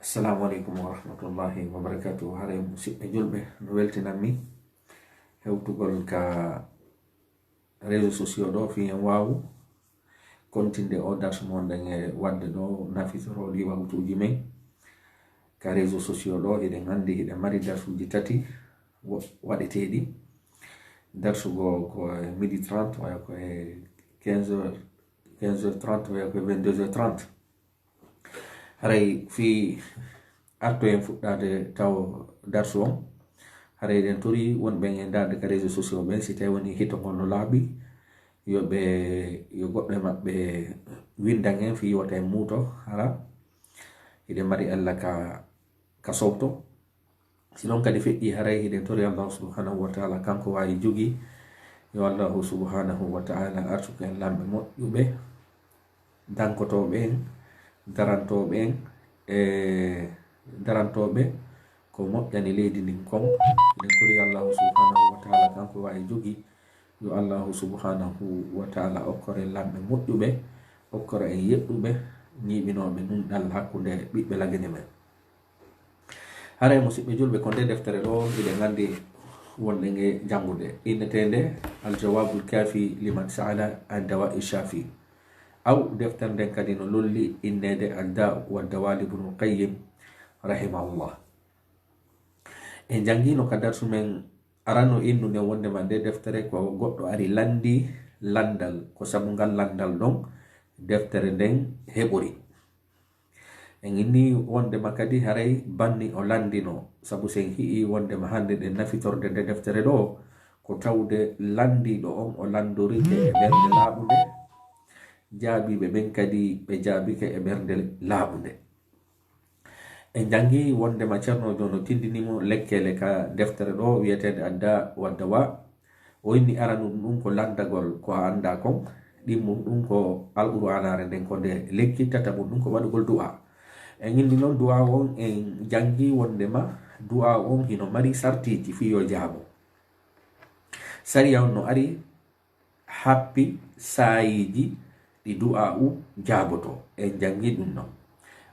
Assalamualaikum warahmatullahi wabarakatuh. Hare musidɓe julɓe no weltinanmi hewtugol ka réseaux sociaux ɗo fi en wawu kontinde o darsu mon ɗen e wadde ɗo nafitoro liwawtuji men ka réseaux sociaux ɗo. Hiɗen andi hiɗen mari darsuji tati waɗeteɗi. Darsugo ko midi 30 waya ko e 15h30 waya ko 22h30. haray fi arto en fuɗɗade taw darsu on haray ɗen tori wonɓen e darde ka réseaux sociaux ɓen si tawi woni hitogol no laaɓi yo goɗɗo e maɓɓe windan en fi yiwata en muuto hara hiɗen mari allah ka sowto sinon kadi feƴƴi haray hiɗen tori allahu subhanahu wa taala kanko wawi jogi yo allahu subhanahu wa taala artuko en lamɓe moƴƴuɓe dankotoɓe en darantoɓe ko moƴƴani leydi ndin kon. Eɗen tori allahu subhanahu wa taala kanko wawi jogi yo allahu subhanahu wa taala okkore lamɓe moƴƴuɓe, okkore en yeɗɗuɓe ñiɓinoɓe nunɗal hakkude ɓiɓɓe lagene men. haray musidɓe julɓe ko nde deftere ɗo eɗen gandi wonɗen e jangude innetende aljawabul kafi liman saala an dawa'i shafi aw deftere nden kadi no lolli innede adda wa dawali ibnul qayyim rahimahullah. En jangino ka darsu men arano innu nden wondema nde deftere ko goɗɗo ari landi landal ko sabu ngal landal ɗon deftere nden heɓori. En inni wondema kadi haray banni o landino sabu sen hi'i wondema hande ɗen nafitorde nde deftere ɗo ko tawde landiɗo on o landorike e ɓernde laaɓude, jaabiɓe ɓen kadi ɓe jaabike e ɓernde laaɓude. En jangi wondema ceernojo no tindinimo lekkele ka deftere ɗo wiyetede adda wa dawa. O inni aranu ɗum ko landagol ko anda kon, ɗimmum ɗum ko alqur'anare nden ko nde lekki, tatabum ɗum ko waɗugol du'a. En inni noon du'a on en jangi wondema du'a on hino mari sartiji fiyo jaabo. Sariya on no ari happi sayiji ɗi du'a jaaboto, en jangi ɗum non.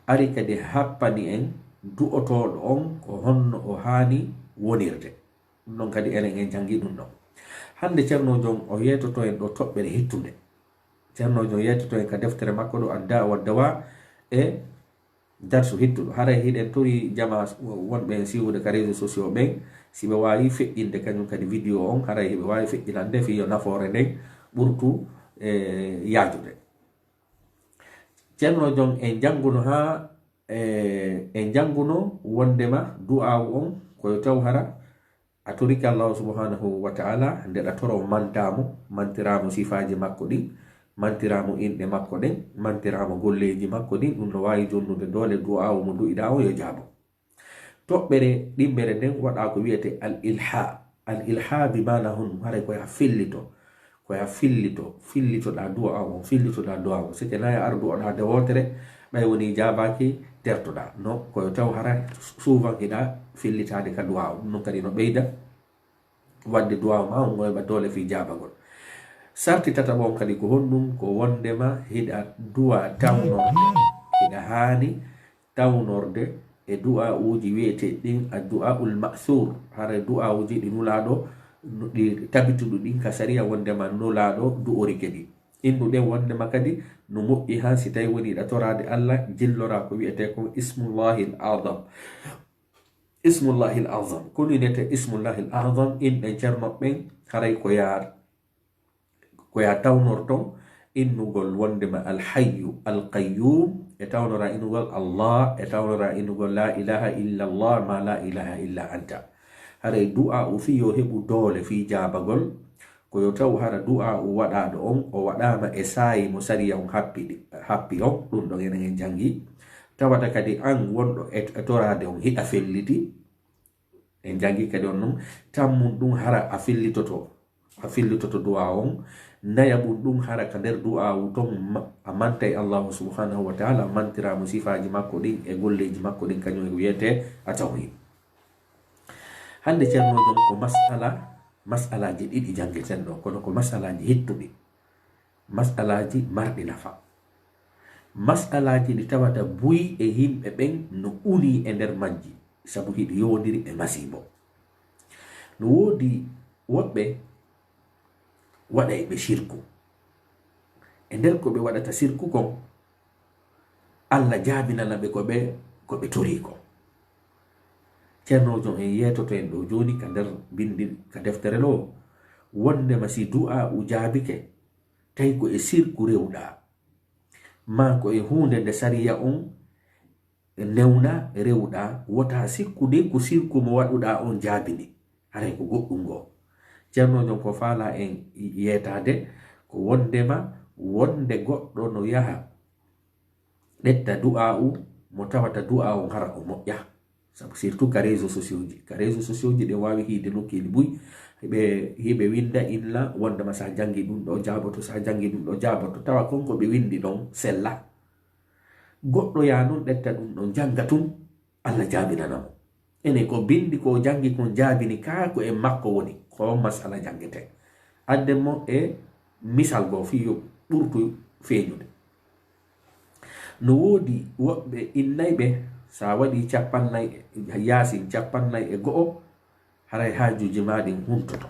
Ari kadi happani en du'otoɗo on ko honno o hani wonirde, ɗum non kadi enen en jangi ɗum non. Hande ceernojon o yetoto en ɗo toɓɓere hittude, ceernojon yetoto en ka deftere makko ɗo adda wa dawa e darsu hittuɗo. haray hiɗen tori jama wonɓe en siwude ka réseaux sociaux ɓen si ɓe wawi feƴƴinde kañum kadi vidéo on, haray hiɓe wawi feƴƴinande fiyo nafoore nden ɓurtu yaajude. ceernojon en janguno ha en janguno wondema du'a on koyo taw hara a toriki allahu subhanahu wa taala ndeɗa toro mantiramo sifaji makko ɗin, mantiramo inɗe makko ɗen, mantiramo golleji makko ɗin. ɗum no wawi jonnude dole du'a mo du'iɗa o yo jaabo. toɓɓere ɗimmere nden waɗa ko wiyete al ilha bi mana hun haray koya fillito fillitoɗa du'a on, fillitoɗa du'a on. sike nayi ar du'oɗa de wotere ɓay woni jabaki tertoɗa no koyo taw hara souvent hiɗa fillitade ka du'a on. ɗum kadi no ɓeyda wadde du'a ma on goyɓa dole fi jabagol. sarti tataɓon kadi ko honɗum ko wondema hiɗa du'a tawnorde, hiɗa hani tawnorde e du'a uji wiyete ɗin a du'a ul ma'thur. hara du'a uji ɗi nulaɗo ɗi tabituɗu ɗin ka sariya wondema nulaɗo du'orike ɗi innuɗen wondema kadi no moƴƴi ha si tawi woni ɗa torade allah jillora ko wiyete kon ismullahi l azam kono inete ismullahi l azam. inɗen ceernoɓɓen haray koya tawnorton innugol wondema alhayyu alqayyum, e tawnora innugol allah, e tawnora innugol la ilaha illa allah ma la ilaha illa anta. haray du'a fiyo heɓu doole fi jabagol koyo taw hara du'a waɗaɗo on o waɗama e sayi mo sariya on happi on. ɗum ɗon enen en jangi. tawata kadi an wonɗo e torade on hiɗa felliti, en jangi kadi on non tammum ɗum hara a fillitoto du'a on, nayaɓum ɗum hara ka nder du'a ton a mantay allahu subhanahu wa taala, mantiramo sifaji makko ɗin e golleji makko ɗin kañum e wiyete a tawhid. hande ceernojon ko masalaji ɗiɗi jangeten ɗo, kono ko masalaji hittuɗi, masalaji marɗi nafa. masalaji ɗi tawata buyi e himɓe ɓen no uni e nder majji sabu hiɗi yowdiri e masibo. No woodi woɓɓe waɗa e ɓe shirku e nder ko ɓe waɗata shirku kon Allah jaabinana ɓe ko ɓe tori ko. Ceernojo en yetoto en ɗo joni ka nder bindi ka deftere ɗo wondema si du'a u jaabike tawi ko e sirku rewɗa ma ko e hunde nde sariya on newna rewɗa wota sikkude ko sirku mo waɗuɗa on jaabini haray ko goɗɗum go. Ceernojo ko faala en yetade ko wondema wonde goɗɗo no yaha ɗetta du'a u mo tawata du'a on hara o moƴƴa sabu surtout ka réseau sociaux ji ɗe wawi hiide nokkiɗi buy hiɓe winda illa wondema sa jangi ɗum ɗo jaboto, sa jangi ɗum ɗo jaboto, tawa konko ɓe windi ɗon sella. Goɗɗo ya non ɗetta ɗum ɗon janga tum Allah jaabinanamo ene ko bindi ko jangi kon jaabini ka ko e makko woni ko masala jangete. Addemo e misal go fi yo ɓurtu feeñude. No woodi woɓɓe innayɓe sa waɗi yasin 50 haray hajuji maɗin huntoto.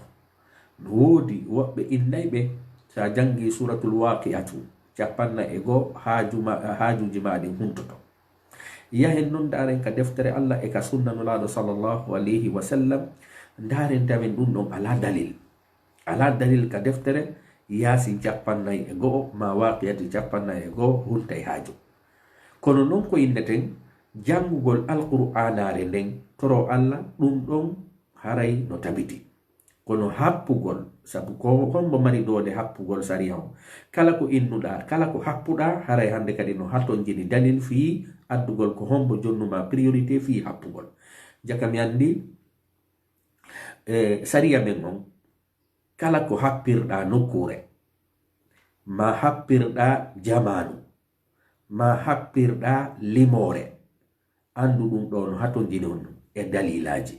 No woodi woɓɓe innayɓe sa jangi suratul waqi'atu 51 hajuji maɗin huntoto. Yahen non daren ka deftere Allah e ka sunna nulaɗo sallallahu alayhi wa sallam daren tawen ɗum ɗon ala dalil ka deftere yasin 51 ma waqi'atu 51 huntay haaju. Kono non ko inneten jangugol alqur'anare nden toro Allah ɗum ɗon haray no tabiti. Kono happugol sabu ko hombo mari dode happugol sariya o kala ko innuɗa kala ko happuɗa haray hande kadi no hatton jini dalil fi addugol ko hombo jonnuma priorité fi happugol. Jaka mi andi sariya men on kala ko happirɗa nokkure ma happirɗa jamanu ma happirɗa limore andu ɗum ɗo no hatton jini on e dalilaji.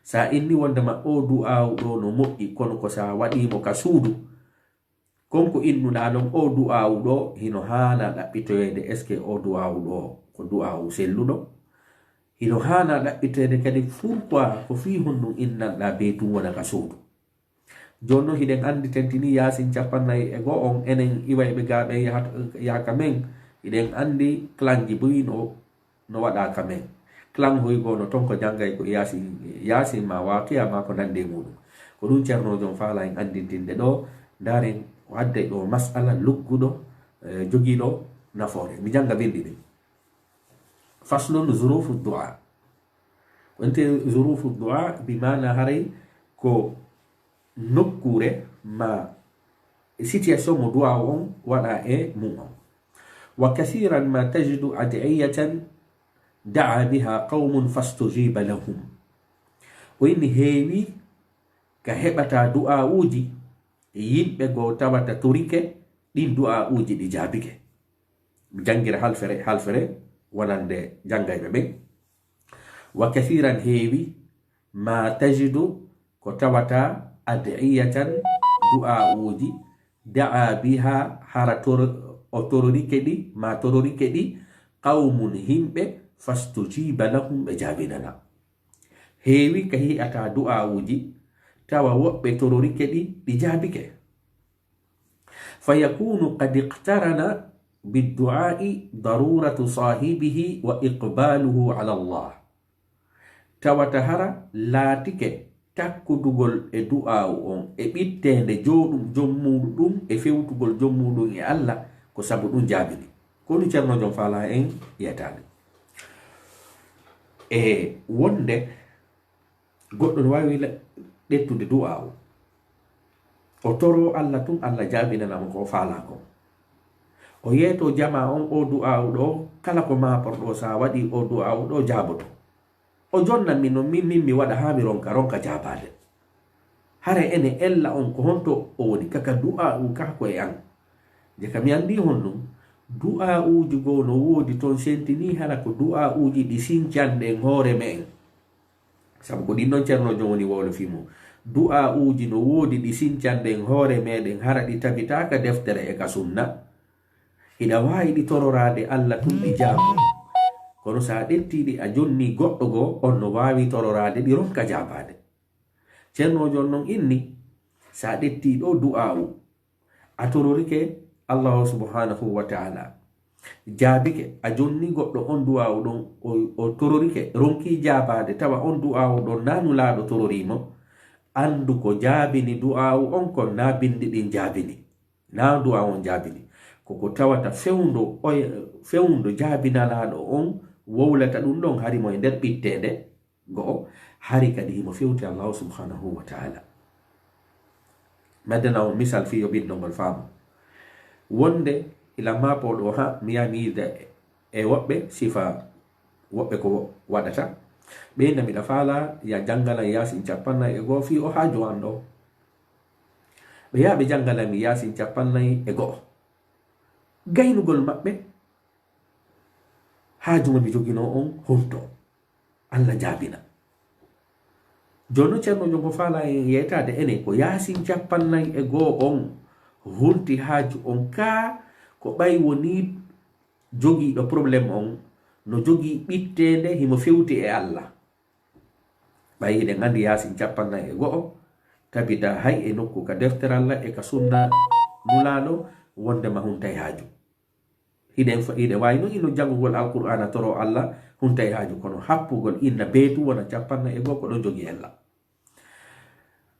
Sa inni wondema o du'a ɗo no moƴƴi kono ko sa waɗimo ka suudu konko innuɗa ɗon o du'a ɗo hino hana ɗaɓɓitoyede est ce que o du'a ɗo ko du'a selluɗo hino hana ɗaɓɓitoyede kadi pourquoi ko fi honɗum innanɗa be tum wona ka suudu. Jonno hiɗen andi tentini yasin 51 on enen iwayɓe gaɓe yahaka men hiɗen andi clanji boyi no waɗa ka men clan hoygo no ton ko jangay ko yasin ma waqi'a ma ko nande muɗum ko ɗum ceernojo faala en andintinde ɗo daren wadde ɗo masala lugguɗo jogiɗo nafoore. Mi janga bindi ɗin faslun zurufu du'a. wonte zurufu du'a bi mana haray ko nokkure ma situation mo du'a on waɗa e mum on. Wa kathiran ma tajidu ad'iyatan da'a biha qaumun fastujiba lahum. O inni heewi ka heɓata du'a uji yimɓe go tawata torike ɗin du'a uji ɗi jaabike. Jangira halfere wonande jangayɓe ɓen. Wa kathiran heewi ma tajidu ko tawata ad'iyatan du'a uji da'a biha hara o tororike ɗi ma tororike ɗi qaumun himɓe fastujiba lahum ɓe jaabinana. Heewi ka hi'ata du'a uji tawa woɓɓe tororike ɗi jaabike. Fayakunu qad iqtarana biddu'ai daruratu sahibihi wa iqbaluhu ala Allah. Tawata hara laatike takkudugol e du'a on e ɓittende jommuɗum e fewtugol jommuɗum e Allah ko sabu ɗum jaabini. Ko ɗum ceernojo faala en yetade. E wonde goɗɗo no wawi ɗettude du'a o toro Allah tum Allah jaabinanamo ko faala ko. O yeeto jama on o du'a ɗo kala ko maporɗo sa waɗi o du'a ɗo jaaboto. O jonna min mi waɗa ha mi ronka jaabade. Hare ene ella on ko honto o woni kaka du'a kako e an. Je kam mi andi honɗum du'a uji go no woodi ton sentini hala ko du'a uji ɗi sincande hoore men. Sabu ko ɗin non ceernojo woni wolo fimo. Du'a uji no woodi ɗi sincande hoore meɗen hara ɗi tabitaka deftere e ka sunna. hiɗa wawi ɗi tororade Allah tun ɗi jaabu kono sa ɗettiɗi a jonni goɗɗo goo on no wawi tororade ɗi ronka jabade. Ceernojo non inni sa ɗetti ɗo du'a'u a tororike Allah subhanahu wa ta'ala jaabike a jonni goɗɗo on du'a'u ɗon o tororike ronki jabade tawa on du'a'u ɗon nanu laaɗo tororimo andu ko jaabini du'a'u on kon na bindi ɗin jaabini na du'a'u on jaabini koko tawata fewndo jaabinalaɗo on wowlata ɗum ɗon harimo e nder ɓittede go'o hari kadi himo fewti Allah subhanahu wa ta'ala. Maddana on misal fiyo ɓiɗɗo ngol faamu wonde ila mapoɗo ha miyami yida e woɓɓe sifa woɓɓe ko waɗata ɓe namiɗa faala ya jangala yasin 41 fi o haaju an ɗo ɓe yaha ɓe jangala mi yasin 41 gaynugol maɓɓe haajuma mi jogino on hunto Allah jaabina jono ceerno jongo faala en yeytade enen ko yasin 41 on hunti haaju on ka ko ɓay woni jogiiɗo probléme on no jogii ɓittende himo fewti e Allah ɓay eɗen andi yasin 41 tabita hay e nokku ka deftere Allah e ka sunna nulaɗo wondema huntay haaju hiɗen wawi no ino janngugol alqur'ana toro Allah huntay haaju kono happugol inna beetu wona 41 ko ɗon jogi Allah.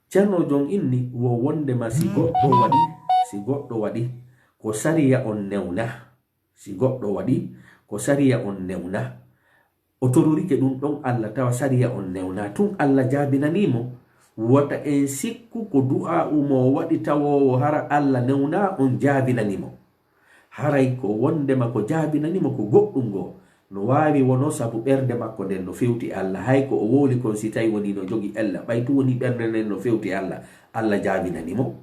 Ceerno jon inni wo wondema si goɗɗo waɗi ko sariya on newna si goɗɗo waɗi ko sariya on newna o tororike ɗum ɗon Allah tawa sariya on newna tun Allah jaabinanimo wata en sikku ko du'a umo waɗi tawowo hara Allah newna on jaabinanimo haray ko wondema ko jaabinanimo ko goɗɗum go no wawi wono sabu ɓernde makko nden no fewti Allah hay ko o woli kon si tawi woni no jogi Allah ɓay tu woni ɓernde nden no fewti Allah Allah jaabinanimo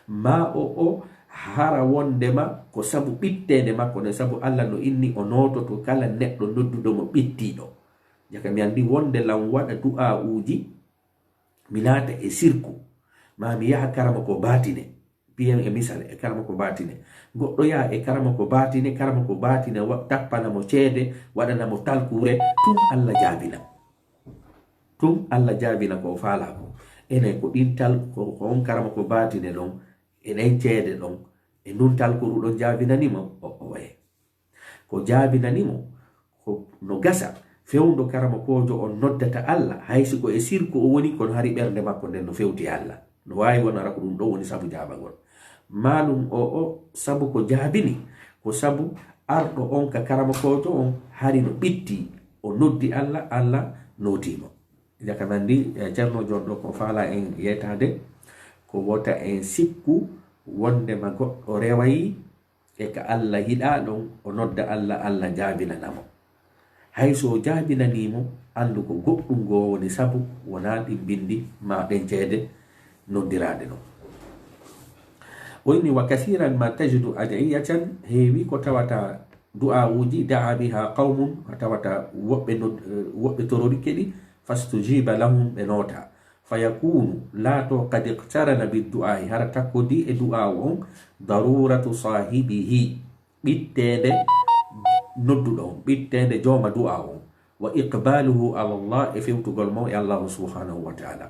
ma o hara wondema ko sabu ɓittede makko nden sabu Allah no inni o nototo kala neɗɗo nodduɗomo ɓittiɗo jaka mi andi wonde lam waɗa du'a uji mi naata e sirku ma mi yaha karama ko batine piyen e misal e karama ko batine goɗɗo yaha e karama ko batine tappanamo ceede waɗanamo talkure tun Allah jaabina ko faala ko enen ko ɗin ko on karama ko batine ɗon enen ceede ɗon e ndun talkuru ɗon jaabinanimo o waye ko jaabinanimo ko no gasa fewndo karama kojo on noddata Allah haysi ko e sirku o woni kono hari ɓernde makko nden no fewti Allah no wawi wonara ko ɗum ɗo woni sabu jaabagol malum o sabu ko jaabini ko sabu arɗo on ka karama kojo on hari no ɓitti o noddi Allah notimo jaka nandi ceerno jon ɗo ko faala en yeytade ko wota en sikku wondema goɗɗo rewayi e ka Allah hiɗa ɗon o nodda Allah jaabinanamo hayso jaabinanimo andu ko goɗɗum go woni sabu wona ɗin bindi ma ɗen ceede noddirade ɗon o inni wa kathiran ma tajidu adiyatan heewi ko tawata du'a uji da'a biha qawmun ko tawata woɓɓe tororike ɗi fastujiba lahum ɓe nota fayakunu laato kad iqtarana biddu'ai hara takkodi e du'a on daruratu sahibihi ɓittede nodduɗo on ɓittede jooma du'a on wa iqbaluhu ala Allah e fewtugol mo e Allah subhanahu wa ta'ala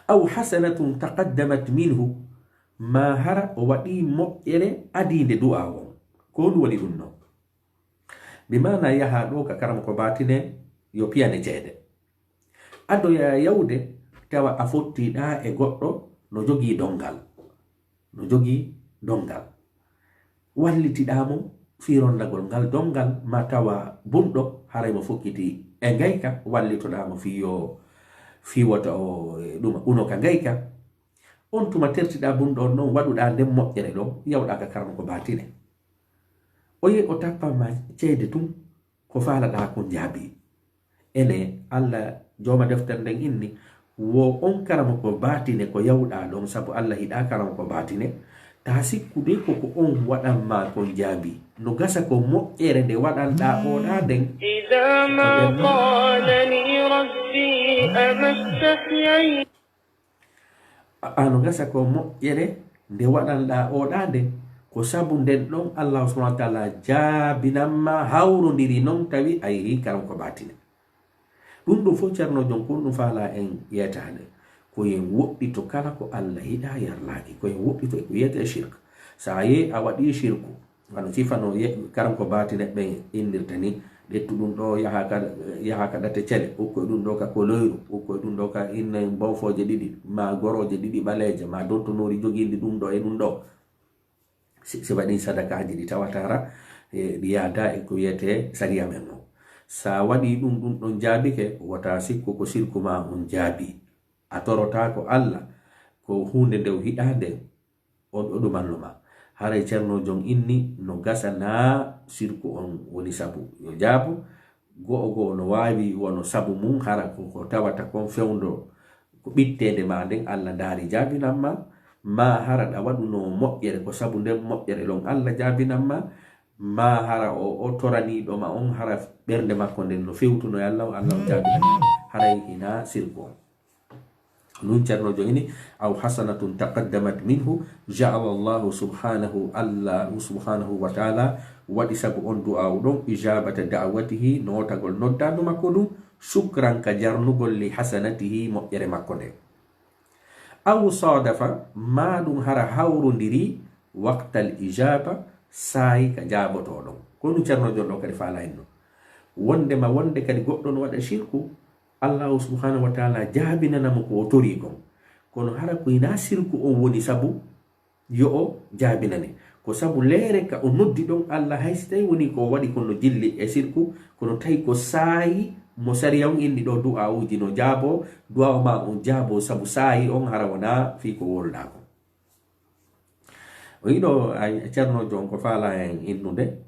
aw hasanatun taqaddamat minhu ma hara o waɗi moƴƴere adinde du'a on ko ɗum woni ɗum non bimana yaha ɗo ka karama ko batine yo piyane ceede adoya yawde tawa a fottiɗa e goɗɗo no jogi dongal wallitiɗamo fironnagol ngal dongal ma tawa bunɗo haray mo fokkiti e ngayka wallitoɗamo fiwota o ɗum uno ka ngayka on tuma tertiɗa bunɗo on noon waɗuɗa nden moƴƴere ɗo yawɗa ka karama ko batine o yehi o tappama ceede tun ko faalaɗa kon jaabi ene Allah joma deftere nden inni wo on karama ko batine ko yawɗa ɗon sabu Allah hiɗa karama ko batine ta sikkude koko on waɗanma kon jaabi no gasa ko moƴƴere nde waɗanɗa oɗa nden no gasa ko moƴƴere nde waɗanɗa oɗa nden ko sabu nden ɗon Allah subhanahu wa ta'ala jaabinanma hawrodiri non tawi a yehi karam ko batine. ɗum ɗum fof ceernojon kon ɗum faala en yetade koyen woɗɗito kala ko Allah yiɗa yarlaki, koyen woɗɗito ko yiyete shirk. sa ye a waɗi shirku wano sifano karam ko batine ɓe indirta ni ɗettu ɗum ɗo yaha ka ɗate cele, ukkoye ɗum ɗo ka koloyru, ukkoye ɗum ɗo ka inne bonfoje ɗiɗi ma goroje ɗiɗi ɓaleje ma dontonori jogindi ɗum ɗo e ɗum ɗo. si waɗi sadakaji ɗi tawatara ɗi yada e ko wiyete sariya men o. sa waɗi ɗum ɗum ɗon jaabike wata sikku ko sirku ma on jaabi, a torota ko Allah ko hunde nde hiɗande on ɗo ɗumanno ma. haray ceernojon inni no gasa na sirku on woni sabu yo jaabu, go'o no wawi wono sabu mum hara ko tawata kon fewndo ko ɓittede ma nden Allah daari jaabinanma, ma hara ɗa waɗuno moƴƴere ko sabu nden moƴƴere ɗon Allah jaabinanma, ma hara o toraniɗo ma on hara ɓernde makko nden no fewtuno Allah o jaabinanma, haray ina sirku on. nun ceernojo ini aw hasanatun taqaddamat minhu ja'ala Allahu subhanahu wa ta'ala waɗi sabu on du'a ɗon ijabata da'watihi notagol noddadu makko ɗum shukran ka jarnugol li hasanatihi moƴƴere makko nde. aw sadafa ma ɗum hara hawrodiri waqtal ijaba sayi ka jabotoɗon. kono ceernojo ɗo kadi faala hen ɗo wondema wonde kadi goɗɗo no waɗa shirku Allah subhanahu wa ta'ala jaabinanamo ko o tori kon, kono hara ko ina sirku on woni sabu yo o jaabinane, ko sabu leere ka o noddi ɗon Allah haysi tawi woni ko waɗi kono jilli e sirku, kono tawi ko saayi mo sariya on inni ɗo du'a uji no jaabo, du'a ma on jaabo sabu saayi on hara wona fi ko wolda ko. o yiɗo ceernojo on ko faala en innude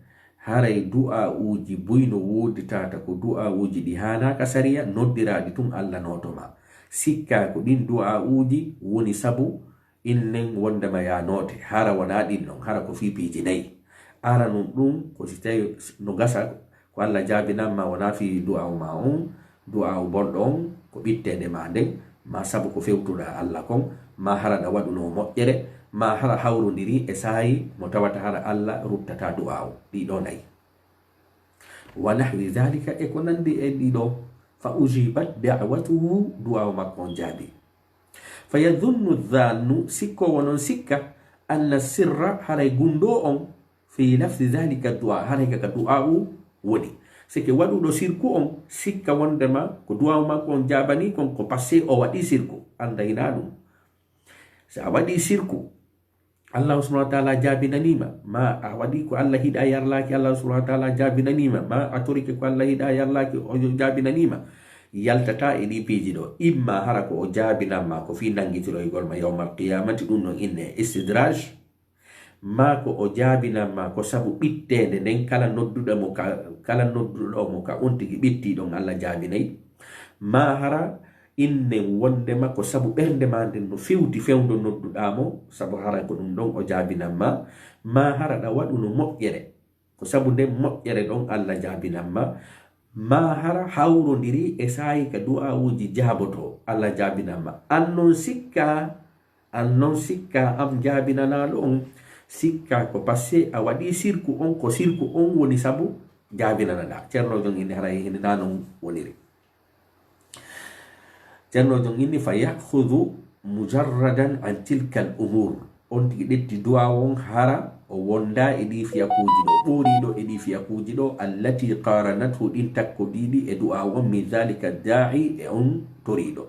haray du'a uji buyno woditata ko du'a uji ɗi hanaka sariya noddiraɗi tun Allah notoma, sikka ko ɗin du'a uji woni sabu innen wondema ya note, hara wona ɗin ɗon, hara ko fipiji nayi. ara nun ɗum ko si tawi no gasa ko Allah jaabinanma wona fi du'a ma on, du'a bonɗo on ko ɓittede ma nden, ma sabu ko fewtuɗa Allah kon, ma hara ɗa waɗuno moƴƴere, ma hara hawrodiri e sayi mo tawata hara Allah ruttata du'a o. ɗiɗo nayi wa nahwi dhalika e ko nandi e ɗiɗo fa ujibat da'watuhu du'a makko on jaabi. fa yadhunnu dhannu sikkowo non sikka anna sirra haray gundo on fi lafdi dhalika du'a, haray kaka du'a woni sike waɗuɗo sirku on sikka wondema ko du'a makko on jaabani kon ko passé o waɗi sirku. andayna ɗum sa a waɗi sirku Allah subhanahu wa ta'ala jaabinanima, ma a waɗi ko Allah hiɗa yarlaki Allah subhanahu wa ta'ala jaabinanima, ma a torike ko Allah hiɗa yarlaki o jaabinanima, yaltata e ɗi piiji ɗo. imma hara ko o jaabinanma ko fi nangitiroygol ma yawmal qiyamati, ɗum ɗon inne istidraj, ma ko o jaabinanma ko sabu ɓittede nden kala nodduɗo mo ka on tigi ɓitti ɗon Allah jaabinayi, ma hara inne wondema ko sabu ɓernde ma nden no fewti fewdo nodduɗamo sabu hara ko ɗum ɗon o jaabinanma, ma hara ɗa waɗuno moƴƴere ko sabu nden moƴƴere ɗon Allah jaabinanma, ma hara hawrodiri e sayi ka du'a uji jaaboto Allah jaabinanma. annon sikka am jaabinanaɗo on, sikka ko passé a waɗi sirku on, ko sirku on woni sabu jaabinanaɗa. ceernojon inde hara hinde na non woniri. ceernojon inni fa yakhudhu mujarradan an tilka al umur, on tigi ɗetti du'a on hara o wonda e ɗi fiyakuji ɗo, ɓoriɗo e ɗi fiyakuji ɗo allati qaranathu ɗin takkodiɗi e du'a on min dhalika da'i e on toriɗo.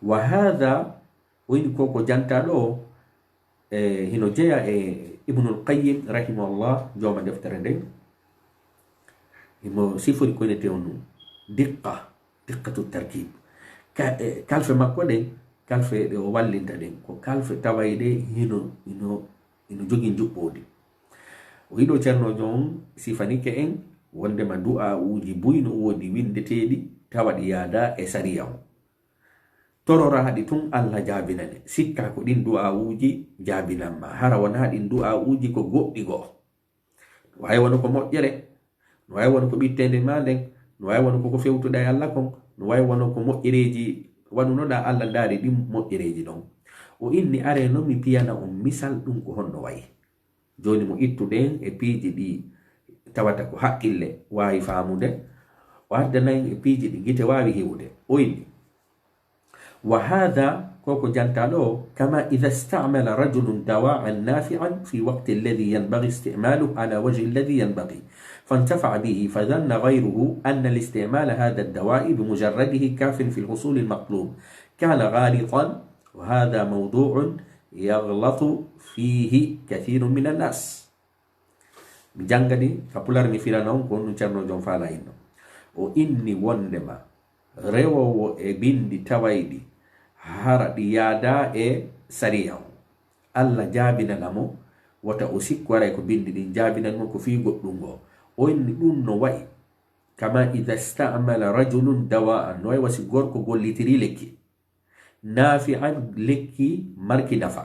wa hadha woni koko janta ɗo hino jeya e ibnul qayyim rahimahullah joma deftere nden imo sifori ko inete on diqqatu tarkib, kalfe makko ɗen, kalfe ɗe o wallinta ɗen ko kalfe tawayɗe hino jogi juɓɓode. o yiɗo ceernojo on sifanike en wondema du'a uji buyno wodi windeteɗi tawaɗi yaada e sariya on, tororaɗi tun Allah jaabinane, sikka ko ɗin du'a uji jaabinanma, hara wona ɗin du'a uji ko goɗɗi go'o, no wawi wona ko moƴƴere, no wawi wona ko ɓittede ma nden, no wawi wona koko fewtuɗa e Allah kon, no wawi wona ko moƴƴereji waɗunoɗa Allah daari ɗin moƴƴereji ɗon. o inni are noon mi piyana on misal ɗum ko honno wayi. joni mo ittuɗen e piiji ɗi tawata ko haqqille wawi famude o addanayi e piiji ɗi gite wawi hiwde o inni وهذا كوكو جانتالو كما إذا استعمل رجل دواء نافعا في وقت الذي ينبغي استعماله على وجه الذي ينبغي فانتفع به فظن غيره أن الاستعمال هذا الدواء بمجرده كاف في الحصول المطلوب كان غالطا وهذا موضوع يغلط فيه كثير من الناس بجانغدي كابولار مفيرانون كون نشارنو جون فالا إنو وإني وندما rewowo e bindi tawayɗi hara ɗi yaada e sariya o allah jaabinanamo wata o sikku waray ko bindi ɗin jaabinanmo ko fi goɗɗum ngo o inni ɗum no wayi kama ida stamala rajulun dawa'an no wayi wasi gorko gollitiri lekki nafi'an lekki marki nafa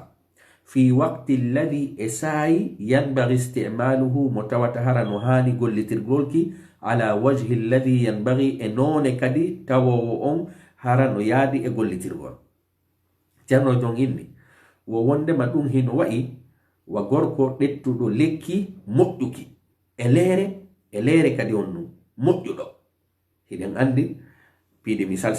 fi waqti alladi e saayi yanbaghi istimaluhu mo tawata hara no hani gollitirgolki ala wajhi alladhi yanbaghi e none kadi tawowo on hara no yaadi e gollitirgol ceerno jon inni wo wondema ɗum hino wa'i wa gorko ɗettuɗo lekki moƴƴuki e leere kadi on ɗum moƴƴuɗo hiɗen andi piide misal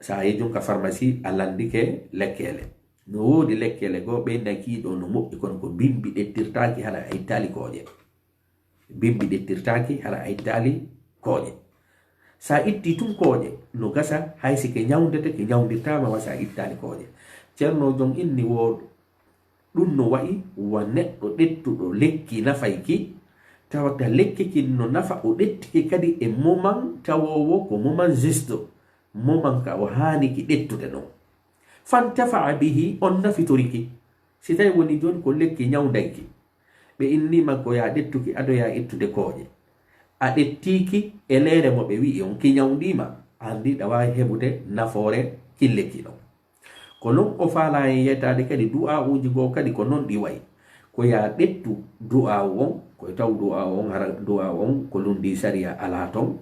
sa yejum ka pharmacie a landike lekkele no woodi lekkele goo ɓe nakiiɗo no moƴƴi kono ko bimbi ɗettirtaki hara a ittali kooƴe bimbi ɗettirtaki hara a ittali kooƴe sa itti tun kooƴe no gasa hay si ke ñawdete ke ñawdirtama wa sa ittali kooƴe ceerno jon inni wo ɗum no wayi wa neɗɗo ɗettuɗo lekki nafayki tawata lekki kin no nafa o ɗettiki kadi e moman tawowo ko moman juste moman ka o haniki ɗettude ɗon fantafa'a bihi on nafitoriki si tawi woni joni ko lekki ñawdayki ɓe innima ko ya ɗettuki adoya ittude kooƴe a ɗettiki e leere mo ɓe wi'i on ki ñawdima andi ɗa wawi heɓude nafoore killeki ɗon ko non o faala en yettade kadi du'a uji goo kadi ko non ɗi wayi ko ya ɗettu du'a on koye taw du'a on hara du'a on ko lundi sariya ala ton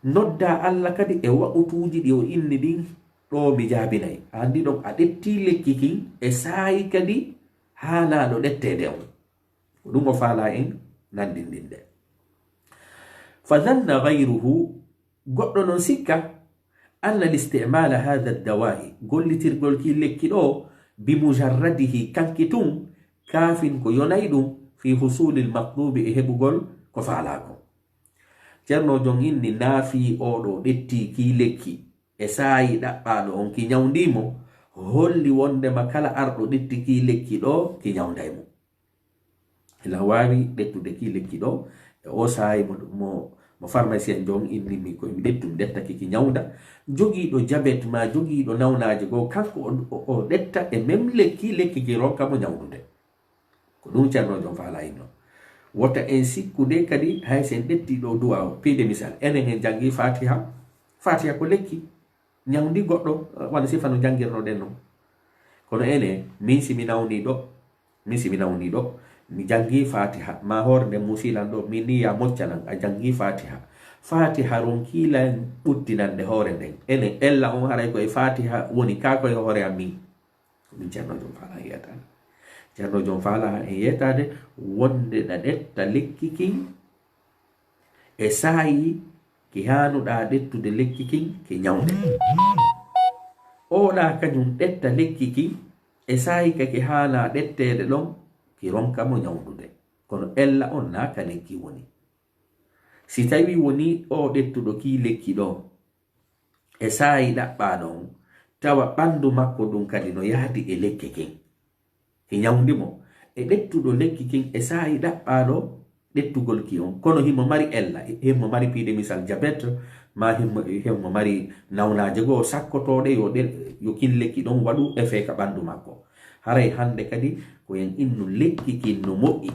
nodda allah kadi e wa'utuji ɗi o inni ɗin ɗo mi jaabinayi andi ɗon a ɗetti lekki kin e saayi kadi haalaɗo ɗettede on ko ɗum o faala en nandindinde fa dhanna gayruhu goɗɗo non sikka anna listimala hada dawai gollitirgol ki lekki ɗo bimujarradihi kanki tun kaafin ko yonayi ɗum fi husuli lmatlubi e heɓugol ko faalako ceerno jon inni naafi oɗo ɗetti ki lekki e saayi ɗaɓɓaɗo on ki ñawdimo holli wondema kala arɗo ɗetti ki lekki ɗo ki ñawdaymo ila wawi ɗettude ki lekki ɗo e o saayi mo pharmacien jon inni mi koye mi ɗettum ɗettaki ki ñawda jogiiɗo jabet ma jogiiɗo nawnaji goo kanko o ɗetta e même lekki ki ronkamo ñawdude ko ɗum ceerno jon faala inno wota en sikkude kadi hay sen ɗetti ɗo duwa o piide misal enen en jangi fatiha ko lekki ñawdi goɗɗo wona sifa no jangirnoɗen noon kono ene min simi nawni ɗo mi jangi fatiha ma hoore nde musilan ɗo min ni ya moccanan a jangi fatiha ron kiilan ɓuddinande hoore nden enen ella on haray koye fatiha woni ka koye hoore am min ɗum ceerno jon faala en yetade ceerno jon faala en yetade wonde ɗa ɗetta lekki kin e saayi ki hanuɗa ɗettude lekki kin ki ñawde oɗa kañum ɗetta lekki kin e saayi kaki hana ɗettede ɗon ki ronkamo ñawdude kono ella on na ka lekki woni si tawi woni o ɗettuɗo ki lekki ɗo e saayi ɗaɓɓaɗo on tawa ɓandu makko ɗum kadi no yaadi e lekki kin ki ñawdimo e ɗettuɗo lekki kin e saayi ɗaɓɓaɗo ɗettugol ki on kono himo mari ella himo mari piide misal jabet ma himo mari nawnaje goo sakkotoɗe yo kin lekki ɗon waɗu effet ka ɓandu makko haray hande kadi ko en innu lekki kin no moƴƴi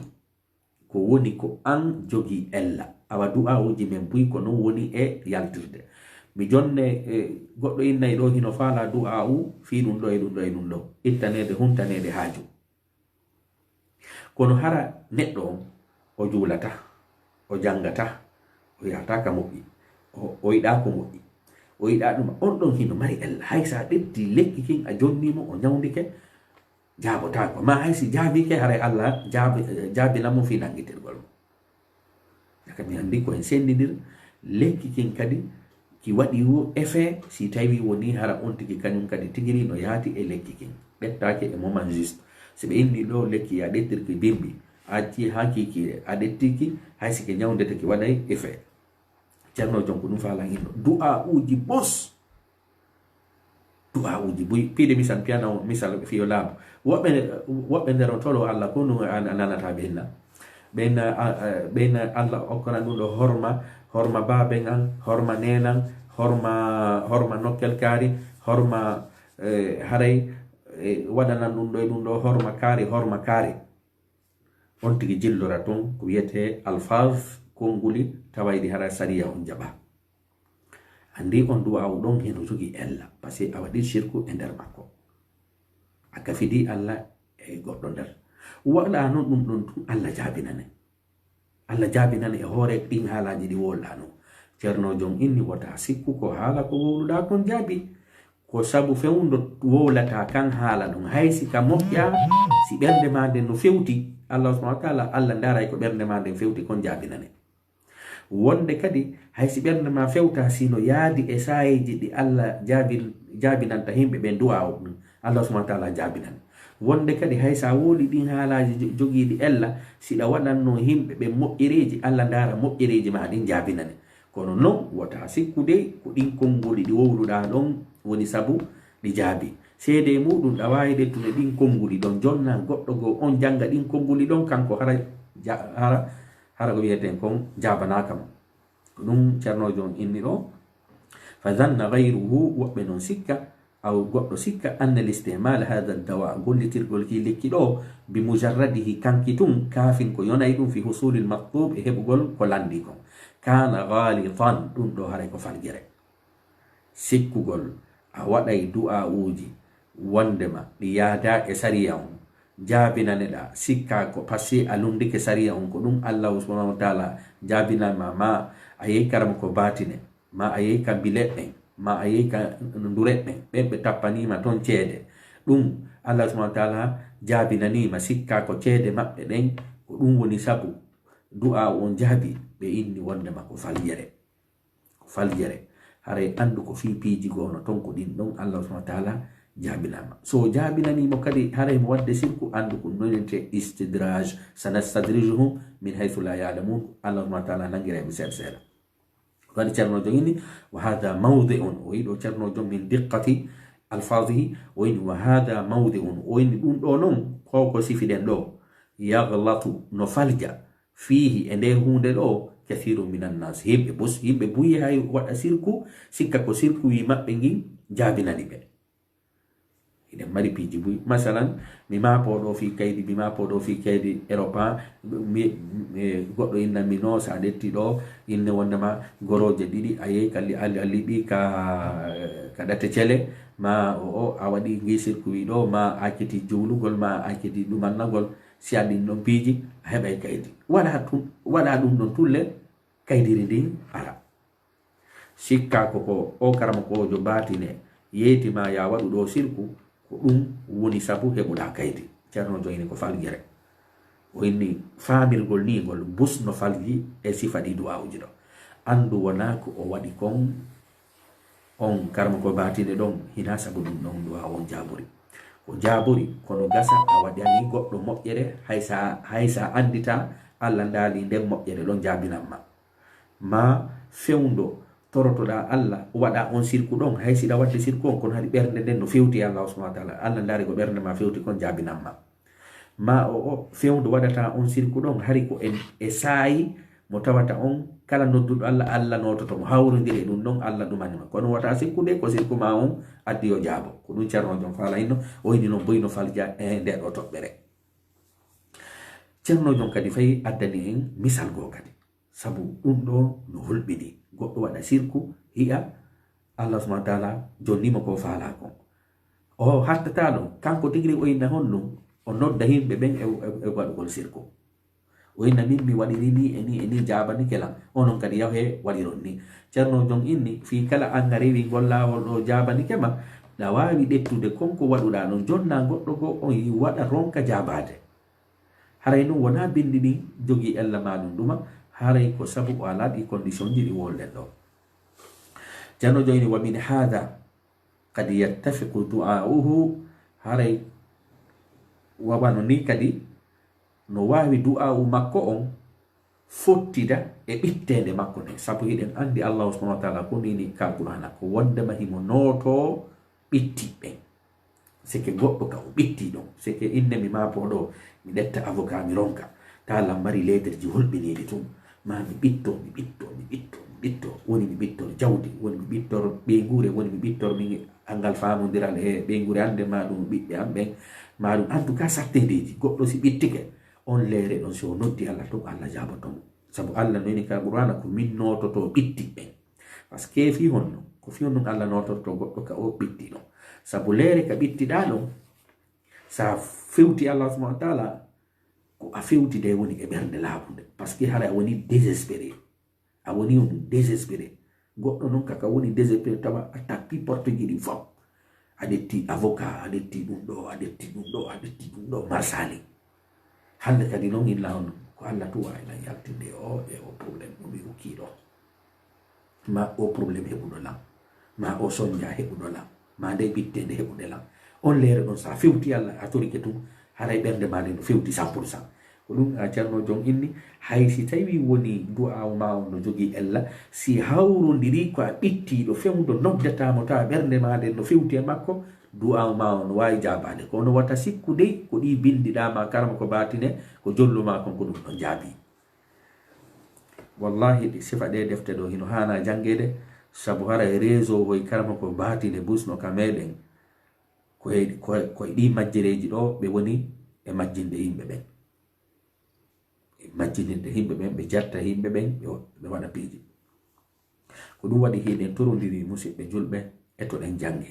ko woni ko an jogi ella awa du'a uji men buy ko non woni e yaltirde mi jonne goɗɗo innayi ɗo hino faala du'a u fi ɗum ɗo e ɗum ɗo e ɗum ɗo ittanede huntanede haaju kono hara neɗɗo on o juulata o jangata o yahata ka moƴƴi o yiɗa ko moƴƴi o yiɗa ɗum on ɗon hino mari ella hay sa ɗetti lekki kin a jonnimo o ñawdike jaabota ko ma haysi jaabike hare Allah jaabinamo fi nangitirgol yaka mi andi ko en sendidir lekki kin kadi ki waɗi wo effet si tawi woni hara on tigi kañum kadi tigiri no yaati e lekki kin ɗettake e moment juste so ɓe inni ɗo lekki a ɗettirki bimbi acci ha kikire a ɗettiki hay sike ñawdete ki waɗay effet ceerno jon ko ɗum falan inno du'a uji bos du'a uji boy piide misal piana misal fiyo laabu woɓɓe nder tolo Allah ko no nanata ɓenna Allah okkona ɗum ɗo horma baabe ngan horma nenan horma nokkel kaari horma haray waɗanan ɗum ɗo horma kaari on tigi jillora ton ko wiyete alfaz konguli tawaydi hara sariya on jaɓa andi on du'a ɗon heno jogi ella par ce que a waɗi shirku e nder makko a gafidi Allah e goɗɗo nder waɗa noon ɗum ɗon tun Allah jaabinane e hoore ɗin haalaji ɗi wolɗa no ceerno jon inni wota sikku ko haala ko wowluɗa kon jaabi ko sabu fewndo wowlata kan haala ɗum haysi ka moƴƴa si ɓernde ma nden no fewti Allah subhanahu wa ta'ala Allah ndaray ko ɓernde ma nden fewti kon jaabinane wonde kadi haysi ɓernde ma fewta sino yaadi e sayeji ɗi Allah jaabinanta himɓe ɓe du'a o ɗum Allah subhanahu wa ta'ala jaabinane wonde kadi haysa woli ɗin haalaji jogiiɗi ella siɗa waɗanno himɓe ɓe moƴƴereji Allah ndara moƴƴereji ma ɗin jaabinane kono non wota sikkude ko ɗin konngoli ɗi wowluɗa ɗon woni sabu ɗi jaabi seede muɗum ɗa wawi ɗettude ɗin konnguli ɗon jonna goɗɗo go on janga ɗin konnguli ɗon kanko hara ko wiyeten kon jabanakam ko ɗum ceernojo on inni ɗo fa zanna gayruhu woɓɓe noon sikka aw goɗɗo sikka anna l'istimala hada dawa gollitirgol ki lekki ɗo bi mujarradihi kanki tun kafin ko yonay ɗum fi husulil maktub e heɓugol ko landi kon kana ghalitan ɗum ɗo haray ko faljere sikkugol a waɗay du'a uji wondema ɗi yaada e sariya on jaabinaneɗa sikka ko passi a lundike sariya on ko ɗum Allah subhanahu wa ta'ala jaabinama ma a yehi karama ko batine ma a yehi ka bileɗɗe ma a yehi ka ndureɗɗe ɓen ɓe tappanima toon ceede ɗum Allah subhanahu wa ta'ala jaabinanima sikka ko ceede maɓɓe ɗen ko ɗum woni sabu du'a on jaabi ɓe inni wondema ko faljere haray andu ko fi piiji gono ton ko ɗin ɗon Allah subhanahu wa ta'ala jaabinama so jaabinanimo kadi haray mo wadde sirku andu ko nonente istidraj sanastadrijuhum min haythu la ya'lamun Allah subhanahu wa ta'ala nangireɓe seeɗa wani ceernojo inni wa hada mawdi'un o yiɗo ceernojo min diqqati alfazihi o inni wa hada mawdi'un o inni ɗum ɗo noon ko sifiɗen ɗo yaglatu no falja fihi e nde hunde ɗo kathiru minan nas yimɓe buyi hay waɗa sirku sikka ko sirku wi maɓɓe ngin jaabinani ɓe iɗen mari piiji buyi masalan mi mapoɗo fi kaydi Europa goɗɗo innanmi no sa ɗetti ɗo inne wondema goroje ɗiɗi a yehi kalli a liɓi ka ɗate cele ma o a waɗi ngi sirku wi ɗo ma akkiti juulugol ma akkiti ɗumannagol si a ɗin ɗon piiji a heɓay kaydi waɗa ɗum ɗon tulle kaydiri ndin ara sikka ko o karama kojo batine yeetima ya waɗu ɗo sirku ko ɗum woni sabu heɓuɗa kaydi ceernojo ini ko faljere o inni faamirgol ni ngol busno falji e sifa ɗi du'awuji ɗo andu wona ko o waɗi kon on karama ko batine ɗon hina sabu ɗum ɗon du'a on jaaburi ko jaaburi kono gasa a waɗani goɗɗo moƴƴere haysa andita Allah ndaali nden moƴƴere ɗon jaabinanma ma fewndo torotoɗa Allah waɗa on sirku ɗon hay siɗa wadde sirku on kono haɗi ɓernde nden no fewti Allah subhanahu wa ta'ala Allah ndaari ko ɓernde ma fewti kon jaabinanma ma o fewndo waɗata on sirku ɗon hari ko e saayi mo tawata on kala nodduɗo Allah nototo mo hawrodiri ɗum ɗon Allah ɗumanima kono wata sikkude ko sirku ma on addi yo jaabo ko ɗum ceernojon faala inno o yini noon boyno falja e nde ɗo toɓɓere ceernojon kadi fayi addani en misal goo kadi sabu ɗum ɗo no hulɓini goɗɗo waɗa sirku hiya Allah subhanahu wa ta'ala jonnima ko faala kon o hattata ɗon kanko tigri o inna honɗum o nodda himɓe ɓen e waɗugol sirku o inna min mi waɗiri ni e ni jabani kelam onon kadi yahe waɗiron ni ceerno jon inni fi kala an a rewi ngol lawol ɗo jabani kema da wawi ɗettude konko waɗuɗa non jonna goɗɗo go on yi waɗa ronka jabade haray non wona bindi ɗin jogi ella maɗum ɗuma haray ko sabu o ala ɗi condition ji ɗi wolɗen ɗo janno joyni wa min hada qad yattafiqu du'a'uhu haray wawano ni kadi no wawi du'a'u makko on fottida e ɓittede makko ne sabu hiɗen andi allahu subhanahu wa ta'ala ko nini ka qur'ana ko wondema himo noto ɓittiɓe seke goɗɗo ka o ɓitti ɗon seke innemi mapo ɗo mi ɗetta avocat mi ronka ta lambari leyderji holɓiniɗi tum ma mi ɓitto woni mi ɓittor jawdi woni mi ɓittor ɓeygure woni mi ɓittor mi angal famodiral e ɓeygure ande maɗum ɓiɓɓe am ɓen maɗum en tout cas sattedeji goɗɗo si ɓittike on leere ɗon so noddi Allah tum Allah jabotomo sabu Allah noyni ka qur'ana ko min nototo ɓittiɓe par ce que fi honno ko fi honnon Allah nototo goɗɗo ka o ɓitti ɗon sabu leere ka ɓittiɗa ɗon sa fewti Allah subhanahu wa ta'ala ko a fewti de woni e ɓernde laaɓude par ce que hara a woni désespéré a woni on désespéré goɗɗo noon kaka woni désespéré tawa a tappi porte ji ɗin fof a ɗetti avocat a ɗetti ɗum ɗo marsali hande kadi noon illa on ko Allah tuwa ila yaltinde o e o probléme ɗum wi hokkiɗo ma o probléme heɓuɗo lam ma o soñja heɓuɗo lam ma nde ɓittede heɓude lam on leere ɗon sa fewti Allah a torike tum haray ɓernde maɗe no fewti 100%. ko ɗum a ceerno jon inni hay si tawi woni du'aw ma on no jogii ella si hawrodiri ko a ɓittiɗo fewdo noddatamo tawa ɓernde maɗe no fewti e makko du'aw ma on no wawi jabade kono wata sikkude ko ɗi bindiɗama karama ko batine ko jolluma kon ko ɗum ɗon jaabi wallahi ɗi sifa ɗe defte ɗo hino hana jangede sabu hara e réseau hoy karama ko batine busno ka meɗen koye ɗi majjireji ɗo ɓe woni e majjinde yimɓe ɓen majjininde yimɓe ɓen ɓe jatta yimɓe ɓen ɓe waɗa piiji ko ɗum waɗi hiɗen torodiri musidɓe julɓe e to ɗen jange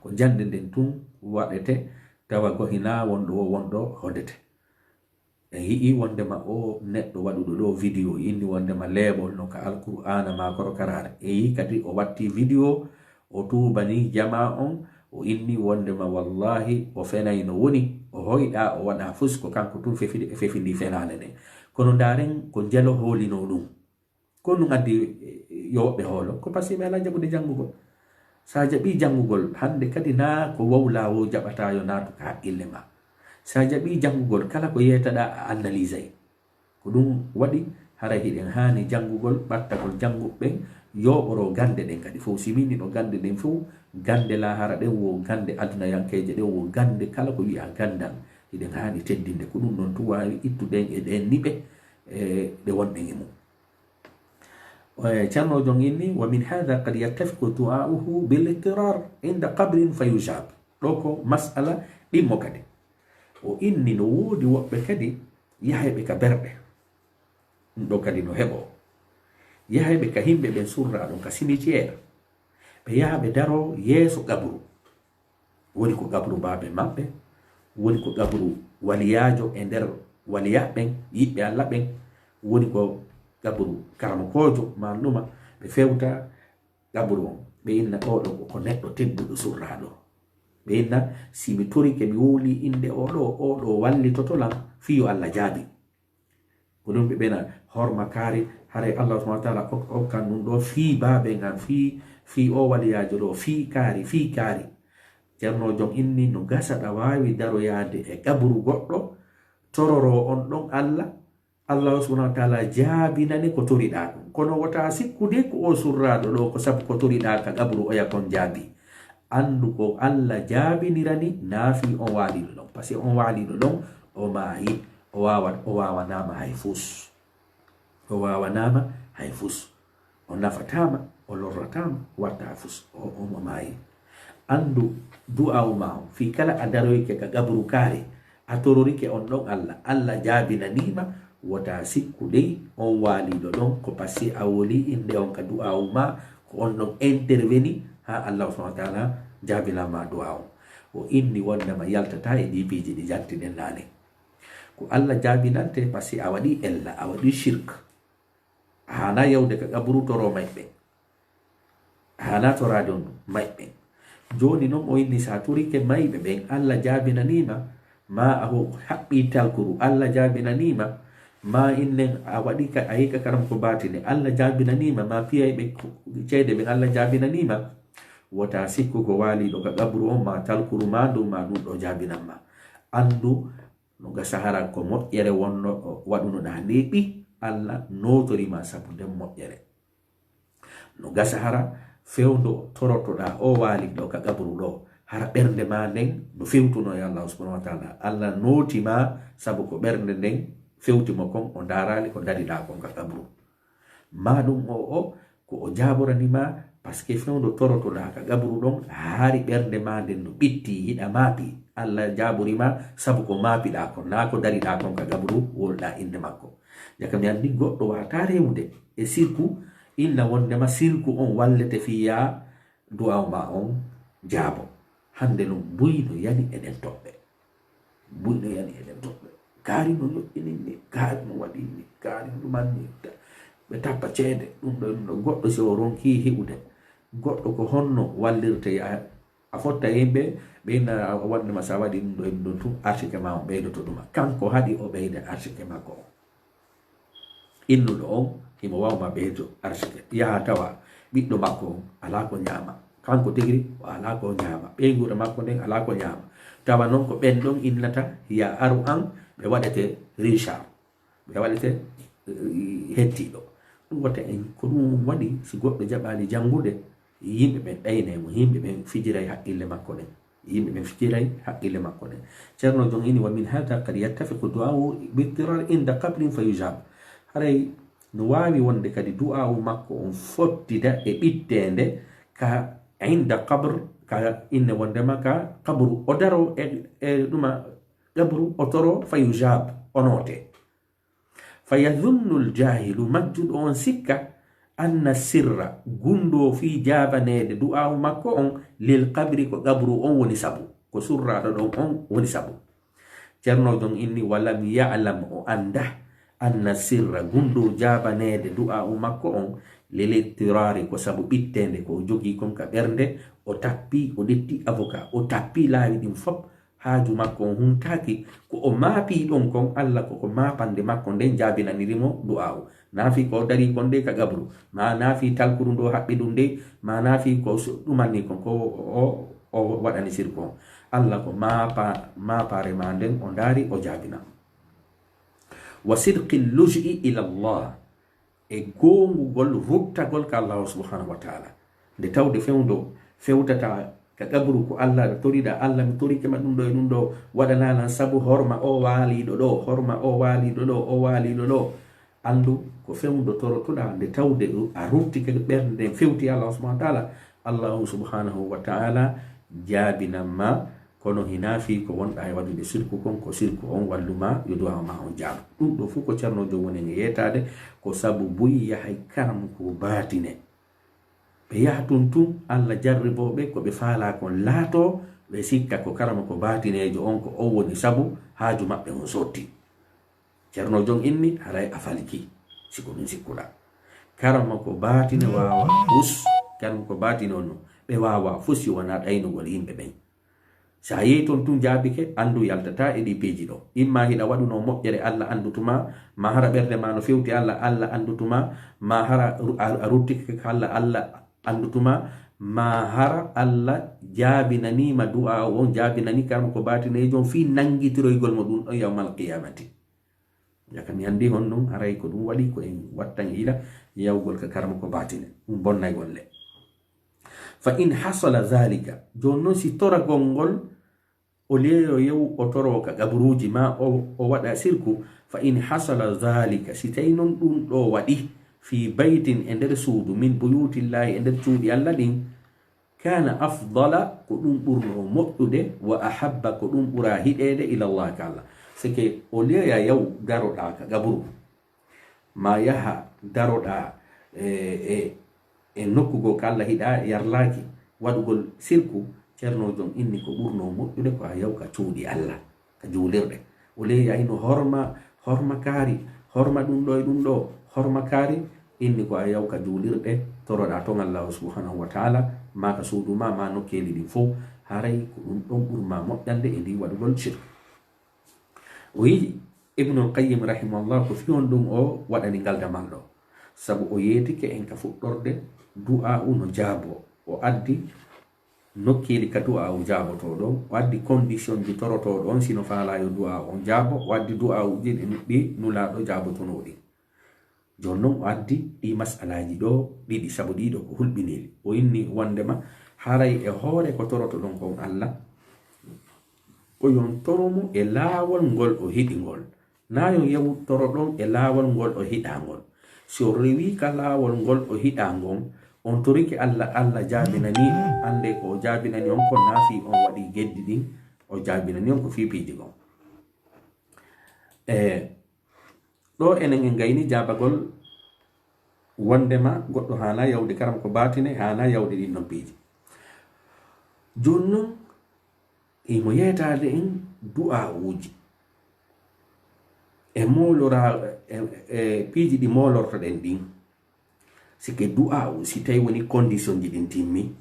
ko jande nden tun waɗete tawa gohina wonɗo o wonɗo hodete en yii wondema o neɗɗo waɗuɗo ɗo vidéo inni wondema leeɓol no ka alqur'ana ma koro karare e yi kadi o watti vidéo o tubani jama on o inni wondema wallahi o fenay no woni o hoyɗa o waɗa fus ko kanko tun fefindi fenade nde kono ndaren ko jelo hoolino ɗum ko ɗum addi yoɓɓe hoolo ko par ce que ɓe ala jaɓude janngugol sa jaɓi janngugol hande kadi na ko wowla wo jaɓatayo naatu ka haqqille ma sa jaɓi janngugol kala ko yeytaɗa a analyse ko ɗum waɗi hara hiɗen hani janngugol ɓattagol jannguɓɓe yoɓoro gande ɗen kadi fof simini ɗo gande ɗen fof gande lahara ɗen wo gande aduna yankeje ɗen wo gande kala ko wiya gandal hiɗen hani teddinde ko ɗum ɗon tu wawi ittuɗen e ɗen niɓe ɗe wonɗen e mum ceerno jon inni wa min hada qad yattafiqu du'a'uhu bil ittirar inda qabrin fayujab ɗo ko masala ɗimmo kadi o inni no woodi woɓɓe kadi yaheɓe ka berɗe ɗum ɗo kadi no heɓo yaheɓe ka himɓe ɓen surra ɗon ka cimitiére ɓe yaha ɓe daro yeeso gabru woni ko gabru baɓe maɓɓe woni ko gabru waliyajo e nder waliya ɓen yiɓɓe Allah ɓen woni ko gabru karamokojo malluma ɓe fewta gabru on ɓe inna oɗo ko neɗɗo tedduɗo surraɗo ɓe inna si mi torike mi wowli inde oɗo wallitotolam fiyo Allah jaabi ko ɗum ɓe ɓena horma kaari haray Allah subhanahu wa ta'ala okkan ɗum ɗo fii baabe ngam fii o waliyajo ɗo fii kaari ceerno jom inni no gasaɗa wawi daroyade e gabru goɗɗo tororo on ɗon Allah subhanahu wa ta'ala jaabinani ko toriɗa ɗum kono wota sikkude ko o surraɗo ɗo ko sabu ko toriɗa ka gabru oya kon jaabi andu ko Allah jaabinirani naafi on waaliɗo ɗon par ce que on waaliɗo ɗon o maayi o wawanama hay fus o nafatama o lorratama watta fus omo maayi andu du'aw ma fi kala a daroyke ka gabru kaari a tororike on ɗon Allah jaabinanima wota sikkude on waaliɗo ɗon ko par ce que a woli inde on ka du'aw ma ko on ɗon interveni ha Allah subhanahu wa ta'ala jaabinama du'aw o inni wondema yaltata e ɗipiiji ɗi jantiɗen naane ko Allah jaabinante par ce que a waɗi ella a waɗi shirk hana yawde ka gabru toro maɓɓe hana torade on maɓɓe joni noon o inni sa turike mayɓe ɓen Allah jaabinanima ma aho haɓɓi talkuru Allah jaabinanima ma innen a waɗi a yika karam ko batine Allah jaabinanima ma piyayɓe ceede ɓen Allah jaabinanima wota sikku ko waliɗo ka qabru on ma talkuru ma dow ma ɗum ɗo jaabinanma andu no ga sahara ko moƴƴere wonno waɗunoɗa ndeɓi Allah notorima sabu nden moƴƴere no ga sahara fewndo torotoɗa o waliɗo ka qabru ɗo hara ɓernde ma nden no fewtuno e Allah subhanahu wa taala Allah notima sabu ko ɓernde nden fewtimo kon o darali ko dariɗa kon ka qabru ma ɗum o ko o jaboranima par ce que fewndo torotoɗa ka qabru ɗon haari ɓernde ma nden no ɓitti yiɗa maapi Allah jaborima sabu ko maapiɗa kon na ko dariɗa kon ka qabru wolɗa inde makko jaka mi andi goɗɗo wata rewde e sirku inna wondema sirku on wallete fiya du'a ma on jaabo hande no buyno yani enen toɓɓe buyno yani enen toɓɓe kaari no yoɓɓininni kaari no waɗini kaari no ɗumanni ɓe tappa ceede ɗum ɗo goɗɗo si o ronki heɓude goɗɗo ko honno wallirte a fotta yimɓe ɓeyna wondema sa waɗi ɗum ɗo en ɗon tun artike ma o ɓeydoto ɗuma kanko haɗi o ɓeyde artike makko o innuɗo on himo wawma ɓeydo artike yaha tawa ɓiɗɗo makko on ala ko ñaama kanko tigri o ala ko ñaama ɓeygure makko nden ala ko ñaama tawa noon ko ɓen ɗon innata ya aru an ɓe waɗete richard ɓe waɗete hettiɗo ɗum watta en ko ɗum waɗi si goɗɗo jaɓani jangude yimɓe ɓen ɗaynemo yimɓe ɓen fijiray haqqille makko ɗen yimɓe ɓen fijiray haqqille makko ɗen ceerno jon ini wa min hada kad yattafiqu du'au bittirar inda qabrin fa yujab haray no wawi wonde kadi du'au makko on fottida e ɓittende ka inda qabr ka inne wondema ka qabru o daro e ɗuma qabru o toro fa yujab onote fa yadhunnu ljahilu majjuɗo on sikka anna sirra gundo fi jabanede du'awu makko on lil qabri ko qabru on woni sabu ko surraɗo ɗon on woni sabu ceerno jon inni walam ya'lam o anda anna sirra gundo jabanede du'awu makko on lil ittirari ko sabu ɓittende ko jogi kon ka ɓernde o tappi o detti avocat o tappi laawi ɗin fop haaju makko on huntaki ko o maapi ɗon kon Allah ko maapande makko nden jaabinanirimo du'awu naafi ko dari kon nde ka gabru ma naafi talkuru ndo haɓɓi ɗum nde ma naafi ko ɗumanni kon ko o waɗani sirku on Allah ko maapare ma nden o ndaari o jaabina wa sidqi luj'i ila Allah e gongugol ruttagol ka Allah subhanahu wa ta'ala nde tawde fewndo fewtata ka gabru ko Allah toriɗa Allah mi torike ma ɗum ɗo e ɗum ɗo waɗananan sabu horma o waaliɗo ɗo horma o waaliɗo ɗo o waaliɗo ɗo andu ko fewndo torotoɗa nde tawde a ruttike ɓernde nden fewti Allah subhanahu wa ta'ala Allahu subhanahu wa ta'ala jaabinanma kono hinafi ko wonɗa e waɗude sirku kon ko sirku on walluma yo du'a ma on jaab ɗum ɗo fu ko ceernojo woni e yetade ko sabu buyi yahay karam ko batine ɓe yaha tun Allah jarriboɓe ko ɓe faala kon laato ɓe sikka ko karama ko batinejo on ko o woni sabu haaju maɓɓe on sotti ceerno jon inni haray a falki siko ɗum sikkuɗa karama ko batine wawa fus karama ko batine on no ɓe wawa fusi wona ɗaynugol yimɓe ɓen sa yehi toon tun jaabike andu yaltata e ɗi peeji ɗo imma hiɗa waɗuno moƴƴere Allah andutuma ma hara ɓerde ma no fewti Allah andutuma ma hara a ruttike Allah andutuma ma hara Allah jaabinanima du'a on jaabinani karama ko batinejo fi nangitiroygol mo ɗum ɗon yawmal qiyamati jaka mi andi hon ɗum aray ko ɗum waɗi ko en wattan ila yawgol ka karama ko batine ɗum bonnay golle fa in hasala dhalika jon noon si toragol ngol o leeyo yew o toro ka gabruji ma o waɗa sirku fa in hasala dhalika si tawi noon ɗum ɗo waɗi fi baytin e nder suudu min buyutillahi e nder cuuɗi Allah ɗin kana afdala ko ɗum ɓurno moƴƴude wa ahabba ko ɗum ɓura hiɗede ilallah ka Allah sike o leeya yaw daroɗa ka gabru ma yaha daroɗa e nokkugo ka Allah hiɗa yarlaki waɗugol sirku ceernojon inni ko ɓurno moƴƴude ko a yaw ka cuuɗi Allah ka juulirɗe o leeya ino horma kaari horma ɗum ɗo e ɗum ɗo horma kaari inni ko a yaw ka juulirɗe toroɗa ton allahu subhanahu wa taala maka suuduma ma nokkeli ɗin fof haray ko ɗum ɗon ɓurma moƴƴande e ndi waɗugol shirk. o wi ibnul qayyim rahimahullah ko fiyon ɗum o waɗani ngaldamal ɗo sabu o yeetike en ka fuɗɗorde du'a u no jaabo o addi nokkeli ka du'a u jaabotoɗon o addi condition ji torotoɗon sino faalayo du'a on jaabo o addi du'a uji ɗi nulaɗo jaabotonoɗi joni noon o addi ɗi masalaji ɗo ɗiɗi sabu ɗiɗo ko hulɓinili o inni wondema haray e hoore ko torotoɗon kon Allah o yon toromo e laawol ngol o hiɗi ngol na yo yewu toroɗon e laawol ngol o hiɗangol so rewi ka laawol ngol o hiɗangon on toriki Allah jaabinani ande ko o jaabinani on ko naafi on waɗi geddi ɗin o jaabinani on ko fipiji gon ɗo enen en gayni jaabagol wondema goɗɗo hana yawde karam ko batine hana yawde ɗin noppiji joni noon imo yeetade en du'a uji e molora piiji ɗi molortoɗen ɗin sike du'a u si tawi woni condition ji ɗin timmi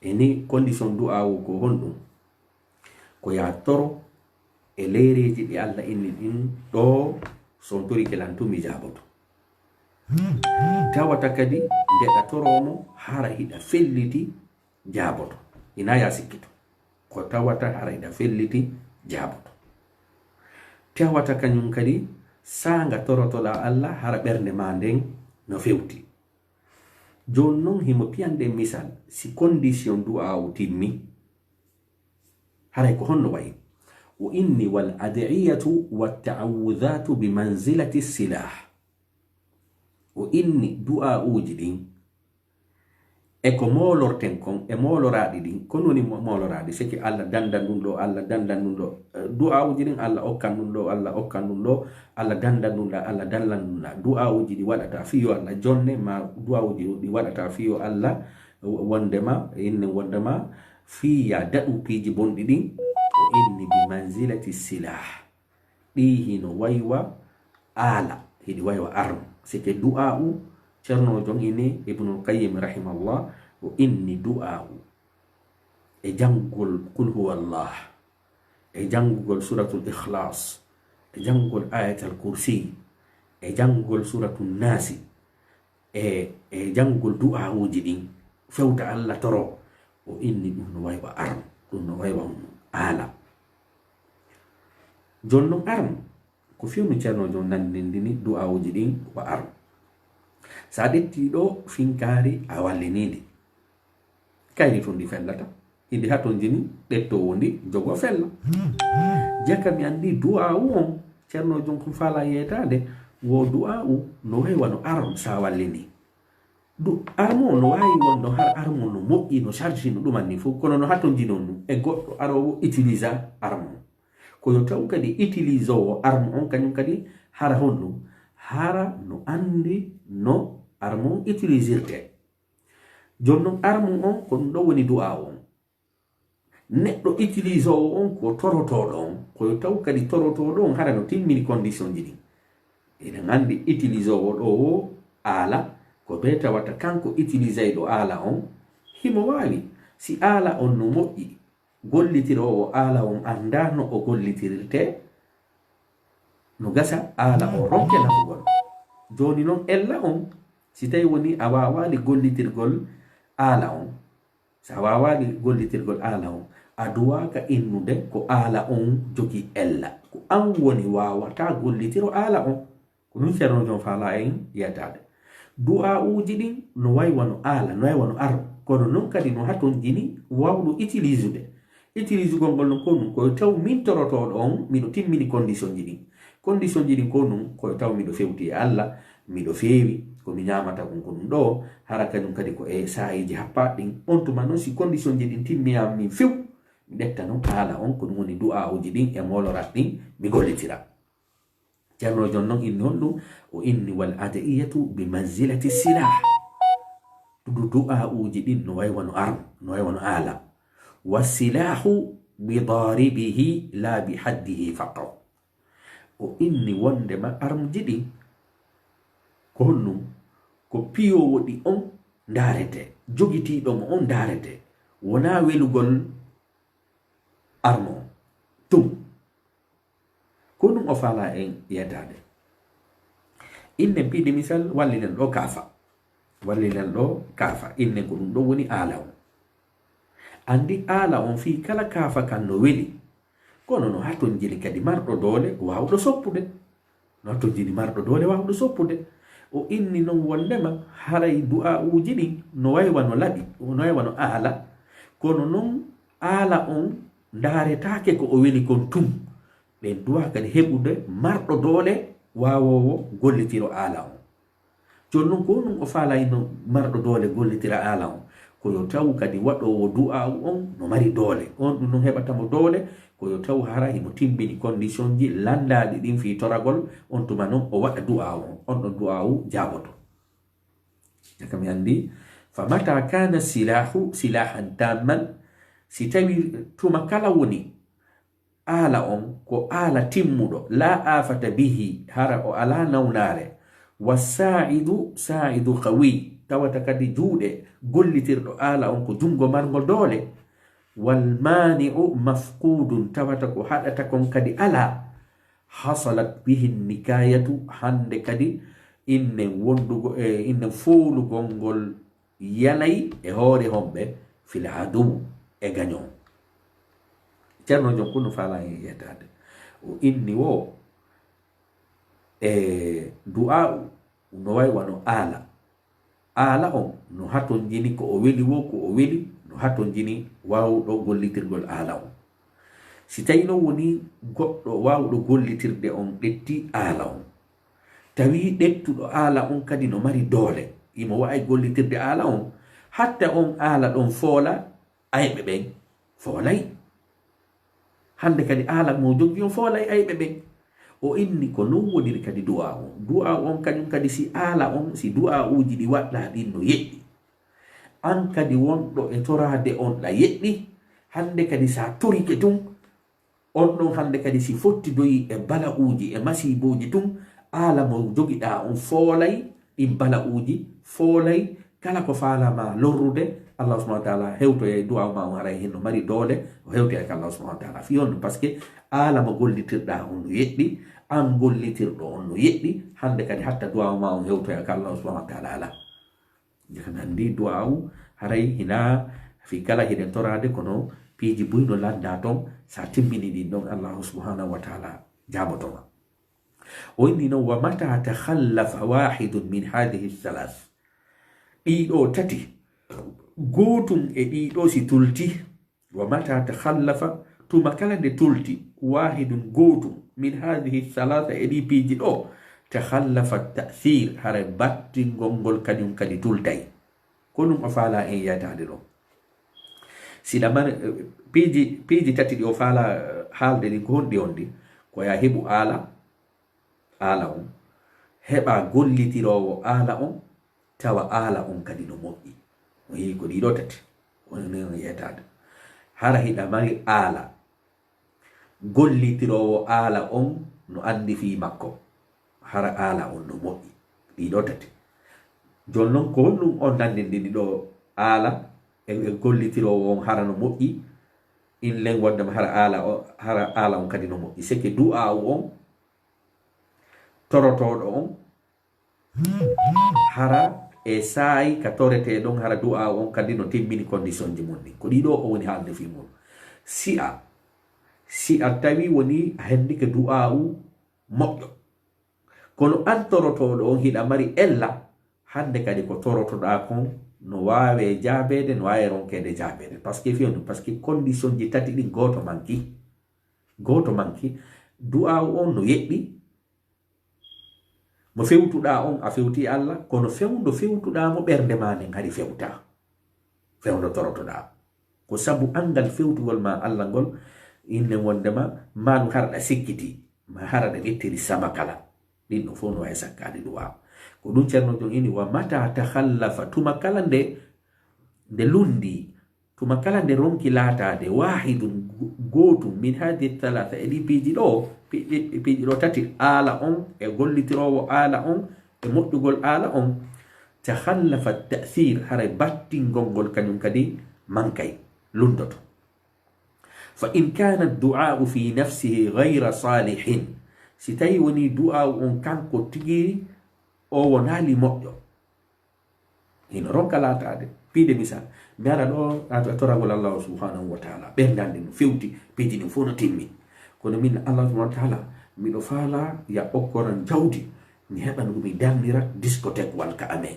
eni condition du'a u ko honɗum ko ya toro e leyreji ɗi Allah inni ɗin ɗo son tori kelantumi jaboto tawata kadi ndeɗa toromo hara hiɗa felliti jaboto ina ya sikkito ko tawata hara hiɗa felliti jaboto tawata kañum kadi sanga torotoɗa Allah hara ɓernde ma nden no fewti joni noon himo piyande misal si condition du'a u timmi haray ko honno wayi o inni wal ad'iyatu wat ta'awudhatu bi manzilati silah o inni du'a uji ɗin e ko molorten kon e moloraɗi ɗin ko noni moloraɗi seki Allah dandan ɗum ɗo Allah dandan ɗum ɗo du'a uji ɗin Allah okkan ɗum ɗo Allah okkan ɗum ɗo Allah dandan ɗum ɗa Allah dallan ɗum ɗa du'a uji ɗi waɗata fiyo Allah jonne ma du'a uji ɗi waɗata fiyo Allah wondema inni wondema fiya daɗu piiji bonɗi ɗin o inni bi manzilati silah ɗi hino waywa ala hiɗi waywa arme sike du'a u cerno jon ini ibnul qayyim rahimahullah o inni du'a u e jangol kul huwallah e jangol suratul ikhlas e jangol ayatul kursi e jangol suratul nasi e jangol du'a uji ɗin fewta Allah toro o inni ɗum no waywa arme ɗum no waywa ala jon non arme ko fiwnu cerno jon nandindini du'a uji ɗin wa arme sa ɗetti ɗo finkari a wallinidi kayri to ndi fellata idi haton jini ɗettowo ndi jogo fella jaka mi andi du'a u on cerno jon ko fala yetade wo du'a u no waywa no arme sa wallini arme o no wawi wonno har arme no moƴƴi no charge no ɗumanni fof kono no haton jinon ɗum e goɗɗo arowo utilisa arme o koyo taw kadi utilise o arme on kañum kadi hara honɗum hara no andi no arme on utilisirte joni noon arme on ko ɗum ɗo woni du'a on neɗɗo utilise o on ko torotoɗo on koyo taw kadi torotoɗo on hara no timmini condition ji ɗin eɗen andi utilise o ɗo o ala ko be tawata kanko utilise ɗo ala on himo wawi si ala on no moƴƴi gollitirowo ala on anda no o gollitirirte no gasa ala on ronke nafugol joni noon ella on si tawi woni a wawali gollitirgol ala on so a wawali gollitirgol ala on a duwaka innude ko ala on jogi ella ko an woni wawata gollitiro ala on ko ɗum ceerno jon fala en yetade du'a uji ɗin no waywa no ala no waywa no ar kono noon kadi no haton jini wawɗo utilise gol ngol no ko ɗum koye taw min torotoɗo on miɗo timmini condition ji ɗin ko ɗum koye taw miɗo fewti e Allah miɗo feewi komi ñamata kon ko ɗum ɗo hara kañum kadi ko e sayiji happaɗ ɗin on tuma noon si condition ji ɗin timmiyam min few mi ɗetta noon ala on ko ɗum woni du'a uji ɗin e molorat ɗin mi gollitira ceerno jon noon inni on ɗum o inni wal adiyatu bi manzilati silah ɗuɗu du'a uji ɗin no waywa no arme no waywa no ala wasilahu bi daribihi la bi haddihi faqat o inni wondema arme ji ɗin ko honnum ko piyowo ɗi on ndarete jogitiɗo mo on ndarete wona welugol armo tum ko ɗum o fala en yettade innen piide misal wallinen ɗo kaafa innen ko ɗum ɗo woni aala on andi aala on fi kala kaafa kan no weli kono no haton jini kadi marɗo doole wawɗo soppude no haton jini marɗo doole wawɗo soppude o inni non wondema haray du'a uji ɗin no way wano laɓi no way wano aala kono non aala on ndaretake ko o weli kon tum ɓen duwa kadi heɓude marɗo doole wawowo gollitiro aala on jonnon ko ɗum o falayno marɗo doole gollitira aala on koyo taw kadi waɗowo du'a on no mari doole on ɗum non heɓatamo doole koyo taw hara himo timbini condition ji landaɗi ɗin fi toragol on tuma noon o waɗa du'a on ɗon du'a jaɓoto jaka mi andi fa mata kana silahu silahan tamman si tawi tuma kala woni ala on ko ala timmuɗo la afata bihi hara o ala nawnare wasaidu saidu qawi tawata kadi juuɗe gollitirɗo ala on ko jungo margo doole walmani'u mafqudun tawata ko haɗata kon kadi ala hasalat bihi nikayatu hande kadi innen wondugo innen foolugol ngol yalay e hoore homɓe fil adu e gañon ceerno jon kuno fala en yettade o inni wo du'a no way wano ala on no haton jini ko o weli wo ko o weli no haton jini wawɗo gollitirgol ala on si tawi no woni goɗɗo wawɗo gollitirde on ɗetti ala on tawi ɗettuɗo ala on kadi no mari doole imo wawi gollitirde ala on hatta on ala ɗon foola ayɓe ɓen foolay hande kadi ala mo joggi on foolay ayɓe ɓen o inni ko non woniri kadi du'a on kañum kadi si ala on si du'a uji ɗi waɗɗa ɗin no yeɗɗi an kadi wonɗo e torade on ɗa yeɗɗi hande kadi sa torike tun on ɗon hande kadi si fottidoyi e bala uji e masiboji tun ala mo jogiɗa on foolay ɗin bala uji foolay kala ko falama lorrude Allah subhanahu wa ta'ala hewto e du'a ma on haray hen no mari doole o hewto e Allah subhanahu wa ta'ala fi on parce que ala mo gollitirɗa on no yeɗɗi an gollitirɗo on no yeɗɗi hande kadi hatta du'a ma on hewto e Allah subhanahu wa ta'ala ala jekana andi du'a haray hina fi kala hiɗen torade kono piiji buyno landa ton sa timmini ɗin ɗon Allah subhanahu wa ta'ala jabotoma o inni noon wa mata takhallafa wahidun min hadihi thalath ɗiɗo tati gotum e ɗiɗo si tulti wa mata takhallafa tuma kala nde tulti wahidun gotum min hadihi thalatha e ɗi piiji ɗo takhallafa ta'thir hara battingol ngol kañum kadi tultay ko ɗum o faala en yeytade ɗo siɗa mari piiji tati ɗi o faala haalde ɗi ko honɗi on ɗi ko ya heɓu ala on heɓa gollitirowo ala on tawa ala on kadi no moƴƴi o yi ko ɗiɗo tati wonno yeytade hara hiɗa mari ala gollitirowo ala on no andi fi makko hara ala on no moƴƴi ɗiɗo tati jon noon ko honɗum on nandindi ɗiɗo ala e gollitirowo on hara no moƴƴi in len wondema hara ala on kadi no moƴƴi seke du'a on torotoɗo on hara e saayi ka torete ɗon hara du'a on kadi no timmini condition ji mum ɗin ko ɗiɗo o woni haalde fi mum si a tawi woni a hendike du'a moƴƴo kono an torotoɗo on hiɗa mari ella hande kadi ko torotoɗa kon no wawe jaabede no wawi ronkede jaabede par ce que fiyonu par ce que condition ji tati ɗin goto manki du'a on no yeɗɗi mo fewtuɗa on a fewti Allah kono fewdo fewtuɗa mo ɓernde ma nden hari fewta fewdo torotoɗa ko sabu angal fewtugol ma Allah ngol inne wondema ma ɗum haraɗa sikkiti ma haraɗa rettiri sama kala ɗin ɗo fof no wawi sakkade du'a ko ɗum ceerno jon ini wa mata takhallafa tuma kala nde lundi tuma kala nde ronki laatade wahidun gotum min hadi thalatha e ɗi piiji ɗo tati ala on e gollitirowo ala on e moƴƴugol ala on takhallafa at-ta'thir haray battingol kanyum kadi mankay lundoto. Fa in kana ad-du'a fi nafsihi ghayra salihin, si tawi woni du'a on kanko tigi o wonali moƴƴo, hino ronka latade piide misal mi ara ɗo toragol Allah subhanahu wa ta'ala ɓerdande no fewti piiji ɗin fof no timmi, kono min Allah subhanahu wa ta'ala miɗo faala ya okkoran jawdi mi heɓan mi darnira discothèque wal ka amen.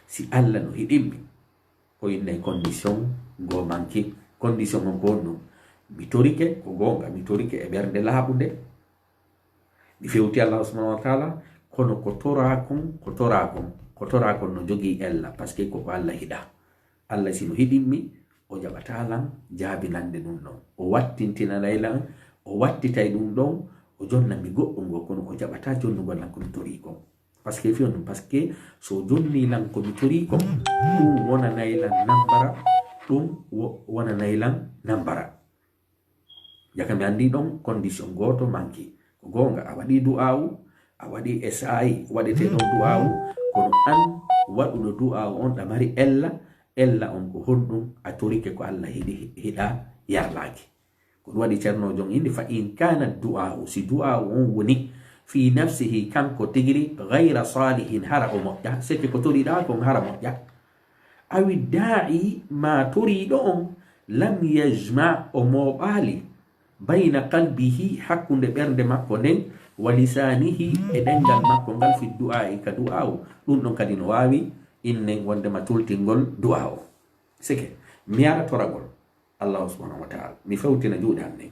Si Allah no hiɗimmi o innay condition go manki, condition on ko non mi torike ko gonga, mi torike e ɓernde laaɓude mi fewti Allah subhanahu wa ta'ala, kono ko torakon no jogii ella par ce que koko Allah hiɗa. Allah sino hiɗimmi o jaɓata lan jaabinande ɗum ɗon, o wattintinanay lan, o wattitay ɗum ɗon, o jonnami goɗɗo ngo, kono o jaɓata jonnugol lan komi tori kon. Par ce que fiyon ɗum par ce que so jonni lan komi tori kon ɗum wonanay lan nambara, ɗum wonanay lan nambara. Jaka mi andi ɗon condition goto manki ko gonga, a waɗi du'awu, a waɗi SAI waɗete ɗon du'awu, kono an waɗuɗo du'awu on ɗa mari ella on ko honɗum a torike ko Allah hiɗa yarlaki. ko ɗum waɗi ceernojon indi fa in kana du'a'u, si du'a'u on woni fi nafsihi kanko tigiri ghayra salihin hara o moƴƴa, seke ko toriɗa kon hara moƴƴa, awi da'i ma toriɗo on lam yajma o moɓali bayna qalbihi hakkunde ɓernde makko nden wa lisanihi e ɗengal makko ngal fi du'a'i ka du'a'u. ɗum ɗon kadi no wawi innen wondema tultingol du'a o. sike mi ara toragol Allah subhanahu wa ta'ala, mi fewtina juuɗe hande,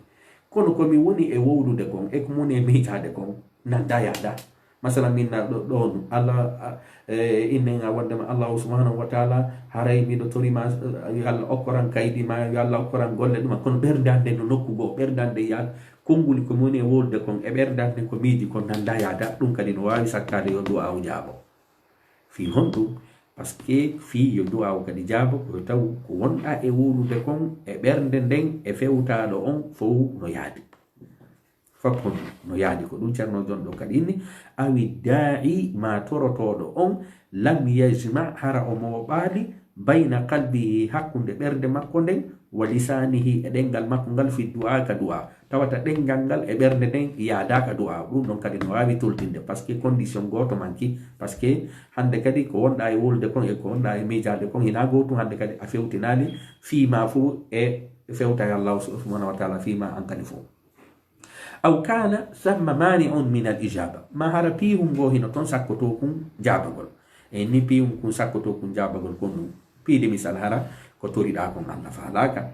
kono komi woni e wowlude kon e ko moni e miitade kon nanda yaada. Masala min na ɗon Allah innen a wondema Allah subhanahu wa ta'ala haray miɗo torima Allah okkoran kaydi ma, Allah okkoran golle ɗuma, kono ɓerdande no nokkugo ɓerdande yaad konnguli ko moni e wowlude kon e ɓerdande ko miiji kon nanda yaada. ɗum kadi no wawi sakkade yo du'a o jaabo fi honɗum, par ce que fi yo du'a o kadi jaabo ko taw ko wonɗa e wowlude kon e ɓernde nden e fewtaɗo on fof no yaadi, fop no yaadi. ko ɗum ceerno jon ɗo kadi inni awi da'i ma torotoɗo on lam yajma hara o moɓali bayna qalbihi hakkunde ɓernde makko nden wa lisanihi e ɗengal makko ngal fi du'a ka du'a, tawata ɗengal ngal e ɓernde nden yaadaka du'a. ɗum ɗon kadi no wawi toltinde par ce que condition goto manki, par ce que hande kadi ko wonɗa e wolde kon e ko wonɗa e miijade kon hina gotum, hande kadi a fewtinali fima fo e fewta Allah subhanahu wa ta'ala fima an kadi fo. aw kana thamma mani'un min al ijaba, ma hara pihum go hino ton sakkoto kun jabagol, e ni pihum kun sakkoto kun jabagol kon ɗum piide misal hara ko toriɗa kon Allah faalaka,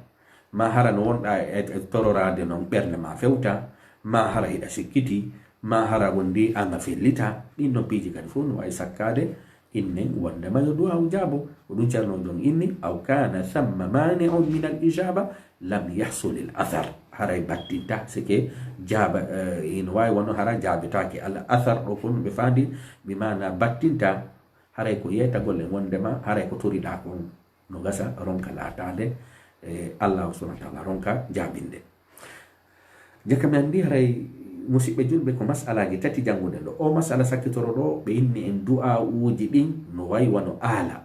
ma hara no wonɗa e tororade noon ɓernde ma fewta, ma hara hiɗa sikkiti, ma hara wondi anga fellita. ɗin ɗon piiji kadi fof no wawi sakkade innen wondema yo du'a jaabo. ko ɗum ceerno jon inni aw kana thamma mani'un min al ijaba lam yahsul al athar, haray battinta sike jaaba ino wawi wonno hara jaabitake al athar ɗo kon ɓe fandi mi mana battinta haray ko yeytagol e wondema haray ko toriɗa kon no gasa ronka latade Allah subhanahu wa ta'ala ronka jaabinde. jaka mi andi haray musidɓe julɓe ko masalaji tati jangude ɗo. o masala sakkitoro ɗo ɓe inni en du'a uji ɗin no wayi wano aala,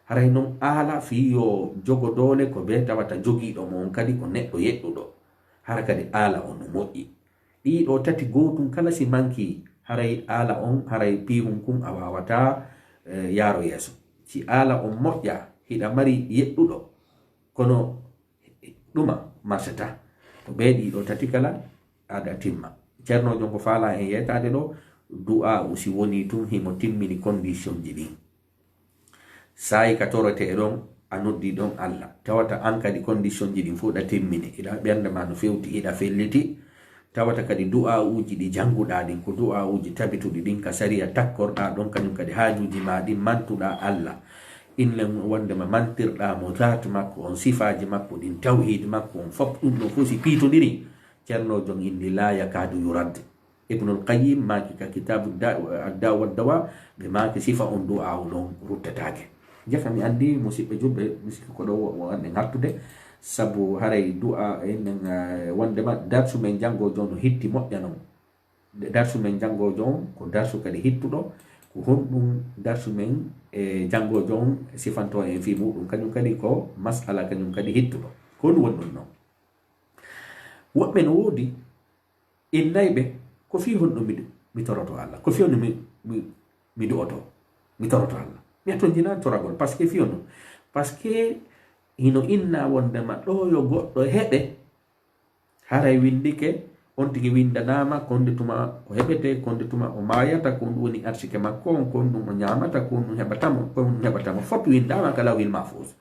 haray noon aala fi yo jogo dole ko be tawata jogiɗo mon kadi ko neɗɗo yeɗɗuɗo, hara kadi aala on no moƴƴi. ɗiɗo tati gotum kala si manki haray aala on haray pihum kum a wawata yaaro yeeso. si aala on moƴƴa hiɗa mari yeɗɗuɗo kono ɗuma marsata, to ɓe ɗiɗo tati kala aɗa timma. ceernojo ko faala en yeytade ɗo du'a usi woni tun himo timmini condition ji ɗin, sayi ka torote ɗon a noddi ɗon Allah tawata an kadi condition ji ɗin fuɗa timmini, iɗa ɓernde ma no fewti iɗa felliti, tawata kadi du'a uji ɗi janguɗa ɗin ko du'a uji tabituɗi ɗin ka sariya takkorɗa ɗon kañum kadi hajuji ma ɗin mantuɗa Allah, inlen wondema mantirɗa mo zat makko on, sifaji makko ɗin, tawhid makko on, fop ɗum ɗo fof si piitodiri ceerno jon indi la yakadu yurad. ibnul qayyim maki ka kitabu adda wa dawa ɓe maki sifa on du'a o ɗon ruttatake. jaka mi andi musidɓe julɓe miski ko ɗo wanden hattude, sabu haray du'a enen wondema darsu men jango jon no hitti moƴƴa noon. darsu men jango jon ko darsu kadi hittuɗo, ko honɗum darsu men e janngo jon sifanto en fi muɗum kañum kadi ko masala kañum kadi hittuɗo ko ɗum woni ɗum noon woɓɓe no woodi innayɓe ko fi honɗum mi toroto Allah ko fi honɗum mi du'oto mi toroto Allah mi attonjina toragol par ce que fi honɗum par ce que hino inna wondema ɗo yo goɗɗo heɓe haray windike on tigi windanama konde tuma o heɓete konde tuma o mayata ko ɗum woni arsike makko on kon ɗum o ñamata ko ɗum heɓatamo foti windama ka lawil mahfus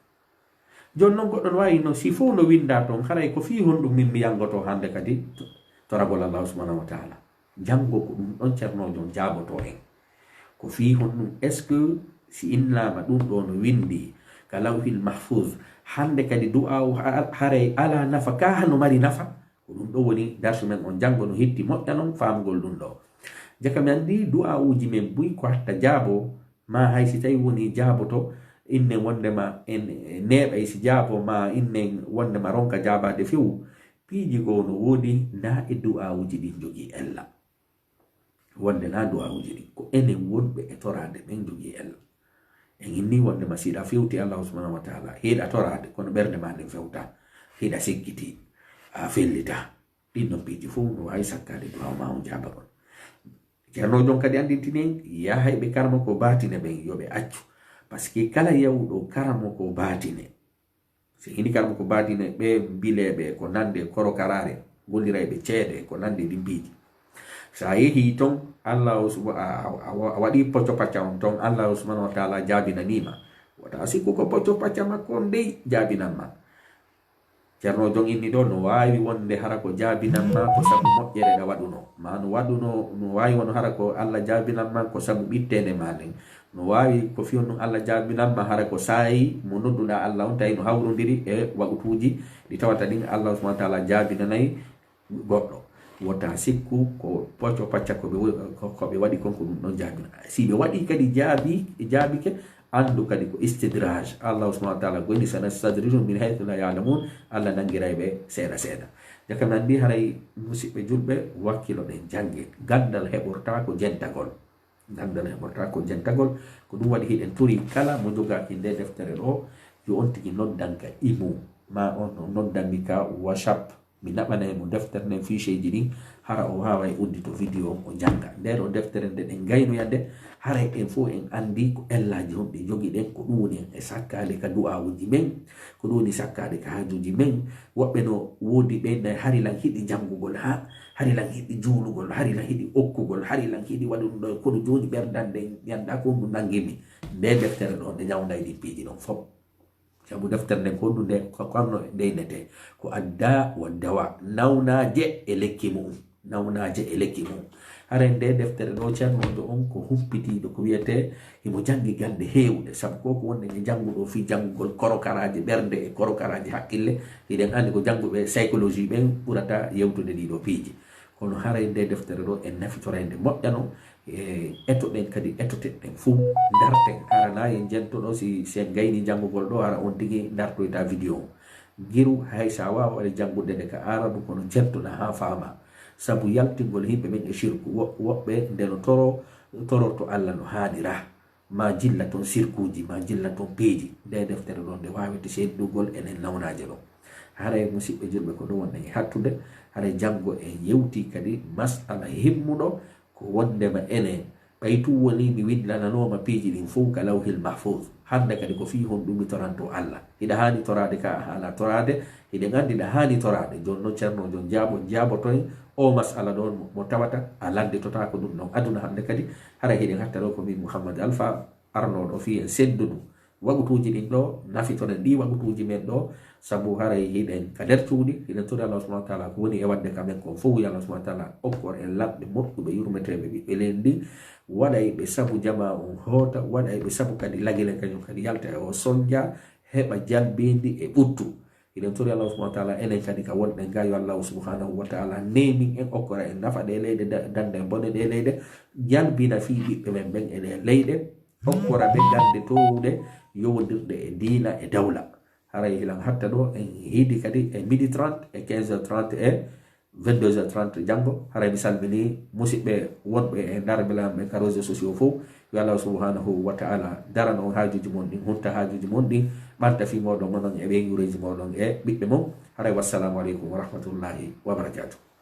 joni noon goɗɗo no wawi no si fof no winda toon haray ko fi honɗum min mi yangoto hande kadi toragol Allah subhanahu wa taala jango ko ɗum ɗon ceernojo jaboto en ko fi honɗum est ce que si innama ɗum ɗo no windi ka lawhil mahfuz hande kadi du'a haray ala nafa ka hano mari nafa ko ɗum ɗo woni darsu men on jango no hitti moƴƴa noon famgol ɗum ɗo jaka mi andi du'a uji men buy ko hatta jaabo ma hay si tawi woni jaaboto innen wondema en neeɓay si jaabo ma innen wondema ronka jaabade few piiji goo no woodi na e du'a uji ɗin jogii ella wonde na du'a uji ɗin ko enen wonɓe e torade ɓen jogii ella en inni wondema siɗa fewti allahu subhanahu wa taala hiɗa torade kono ɓernde ma nden fewta hiɗa sikkiti a fellita ɗin non piiji fof no wawi sakkade du'a ma on jaaba on ceerno jon kadi andintinen yahayɓe karma ko batine ɓen yoɓe accu par ce que kala yawɗo karamo ko batine so hini karamo ko batine ɓe bileɓe ko nande korokarare gollirayɓe ceede ko nande ɗimbiiji sa yehi ton allah a waɗi pocco pacca on ton allah subhanahu wa taala jaabinanima wata sikku ko pocco pacca makko on dey jaabinanma ceerno jon inni ɗo no wawi wonde hara ko jaabinanma ko sabu moƴƴere ɗa waɗuno ma no waɗuno no wawi won hara ko allah jaabinanma ko sabu ɓittede ma nden no wawi ko fiyon ɗum allah jaabinanma hara ko saayi mo nodduɗa allah on tawi no hawrodiri e waɓutuji ɗi tawata ɗin allah subhanahu wa taala jaabinanayi goɗɗo wota sikku ko pocco pacca koɓe waɗi konko ɗum ɗon jaabina si ɓe waɗi kadi jaabike andu kadi ko istidraj allah subhanahu wa taala goni sanastadrijum min haythu la ya'lamun allah nangirayɓe seeɗa seeɗa jaka mi andi haray musidɓe julɓe wakkilo ɗen jange gandal heɓorta ko jentagol ko ɗum waɗi hiɗen turi kala mo jogaki nde deftere ɗo yo on tigi noddanka imu ma on no noddanmi ka whatsapp mi naɓanay mo deftere nden fiche ji ɗin hara o wawa e uddito vidéo o janga nder o deftere nde ɗen gaynoyande haray en fof en andi ko ellaji honɗe jogi ɗen ko ɗum woni e sakkade ka du'awuji men ko ɗum woni sakkade ka hajuji men woɓɓe no woodi ɓeyna harilan hiɗi jangugol ha harilan hiɗi juulugol harilan hiɗi okkugol harilan hiɗi waɗum ɗo kono joni ɓerdande yanda ko ndu nangimi nde deftere ɗo nde ñawday ɗi piiji ɗon fof sabu deftere nden ko ɗum nde kamno ndeynete ko adda wa dawa nawnaje e lekki mum hare nde deftere ɗo ceernojo on ko humpitiɗo ko wiyete himo jangi gande heewde sabu ko wonde e janguɗo fi jangugol korokaraji ɓernde e korokaraji haqqille hiɗen andi ko janguɓe psychologie ɓen ɓurata yewtude ɗiɗo piiji kono haray nde deftere ɗo en nafitorende moƴƴano etoɗen kadi etoteɗen fuu darten harana en jentoɗo si en gayni jangugol ɗo ara on tigi dartoyta vidéo giru hay sa wawa waɗa jangude nde ka arabu kono jentoɗa ha faama sabu yaltingol himɓe ɓen e shirku woɓɓe nde no tororto allah no haanira ma jilla toon sirkuji ma jilla toon piiji nde deftere ɗon nde wawete seddugol enen nawnaje ɗon haray musidɓe julɓe ko ɗum wonɗen e hattude haray janngo en yewti kadi masala himmuɗo ko wondema enen ɓaytu woni mi windananoma piiji ɗin fof ka lawhil mahfuz hande kadi ko fi hon ɗum mi toranto allah hiɗa hani torade ka haala torade hiɗen andi ɗa hani torade joni noon ceerno jon jaabotoy o masala ɗon mo tawata a landitota ko ɗum ɗon aduna hande kadi hara hiɗen hatta ɗo ko min mouhammad alpha arnoɗo fi en seddudu wagutuji ɗin ɗo nafitoɗen ɗi wagutuji men ɗo sabu haray hiɗen ka nder cuuɗi hiɗen turi allah subahana wa taala ko woni e wadde kamen kon fof wi allah subahana wa taala okkor en lamɓe moƴƴuɓe yurmeteɓe ɓiɓɓe lendi waɗay ɓe sabu jama on hoota waɗay ɓe sabu kadi laguilen kañum kadi yalta e o sonja heɓa jalbindi e ɓuttu hiɗen turi allah subahana wa taala enen kadi ka wonɗen ga yo allah subhanahu wa taala nemin en okkora en nafa ɗe leyɗe dande en bone ɗe leyɗe jalbina fi ɓiɓɓe men ɓen eɗe leyɗe okkora ɓe gande towude yowodirɗe e diina e dawla haray hilan hatta ɗo en hiidi kadi e midi 30 e 15h30 e 22h30 janngo. haray mi salmini musidɓe wonɓe e ndar belamɓe ka réseau sociaux fof. yo Allah subhanahu wa ta'ala daran on haajuji mon ɗin, hunta haajuji mon ɗin, ɓanta fi moɗon onon e ɓeygureji moɗon e ɓiɓɓe mon. haray wassalamu aleykum wa rahmatullahi wa barakatuh.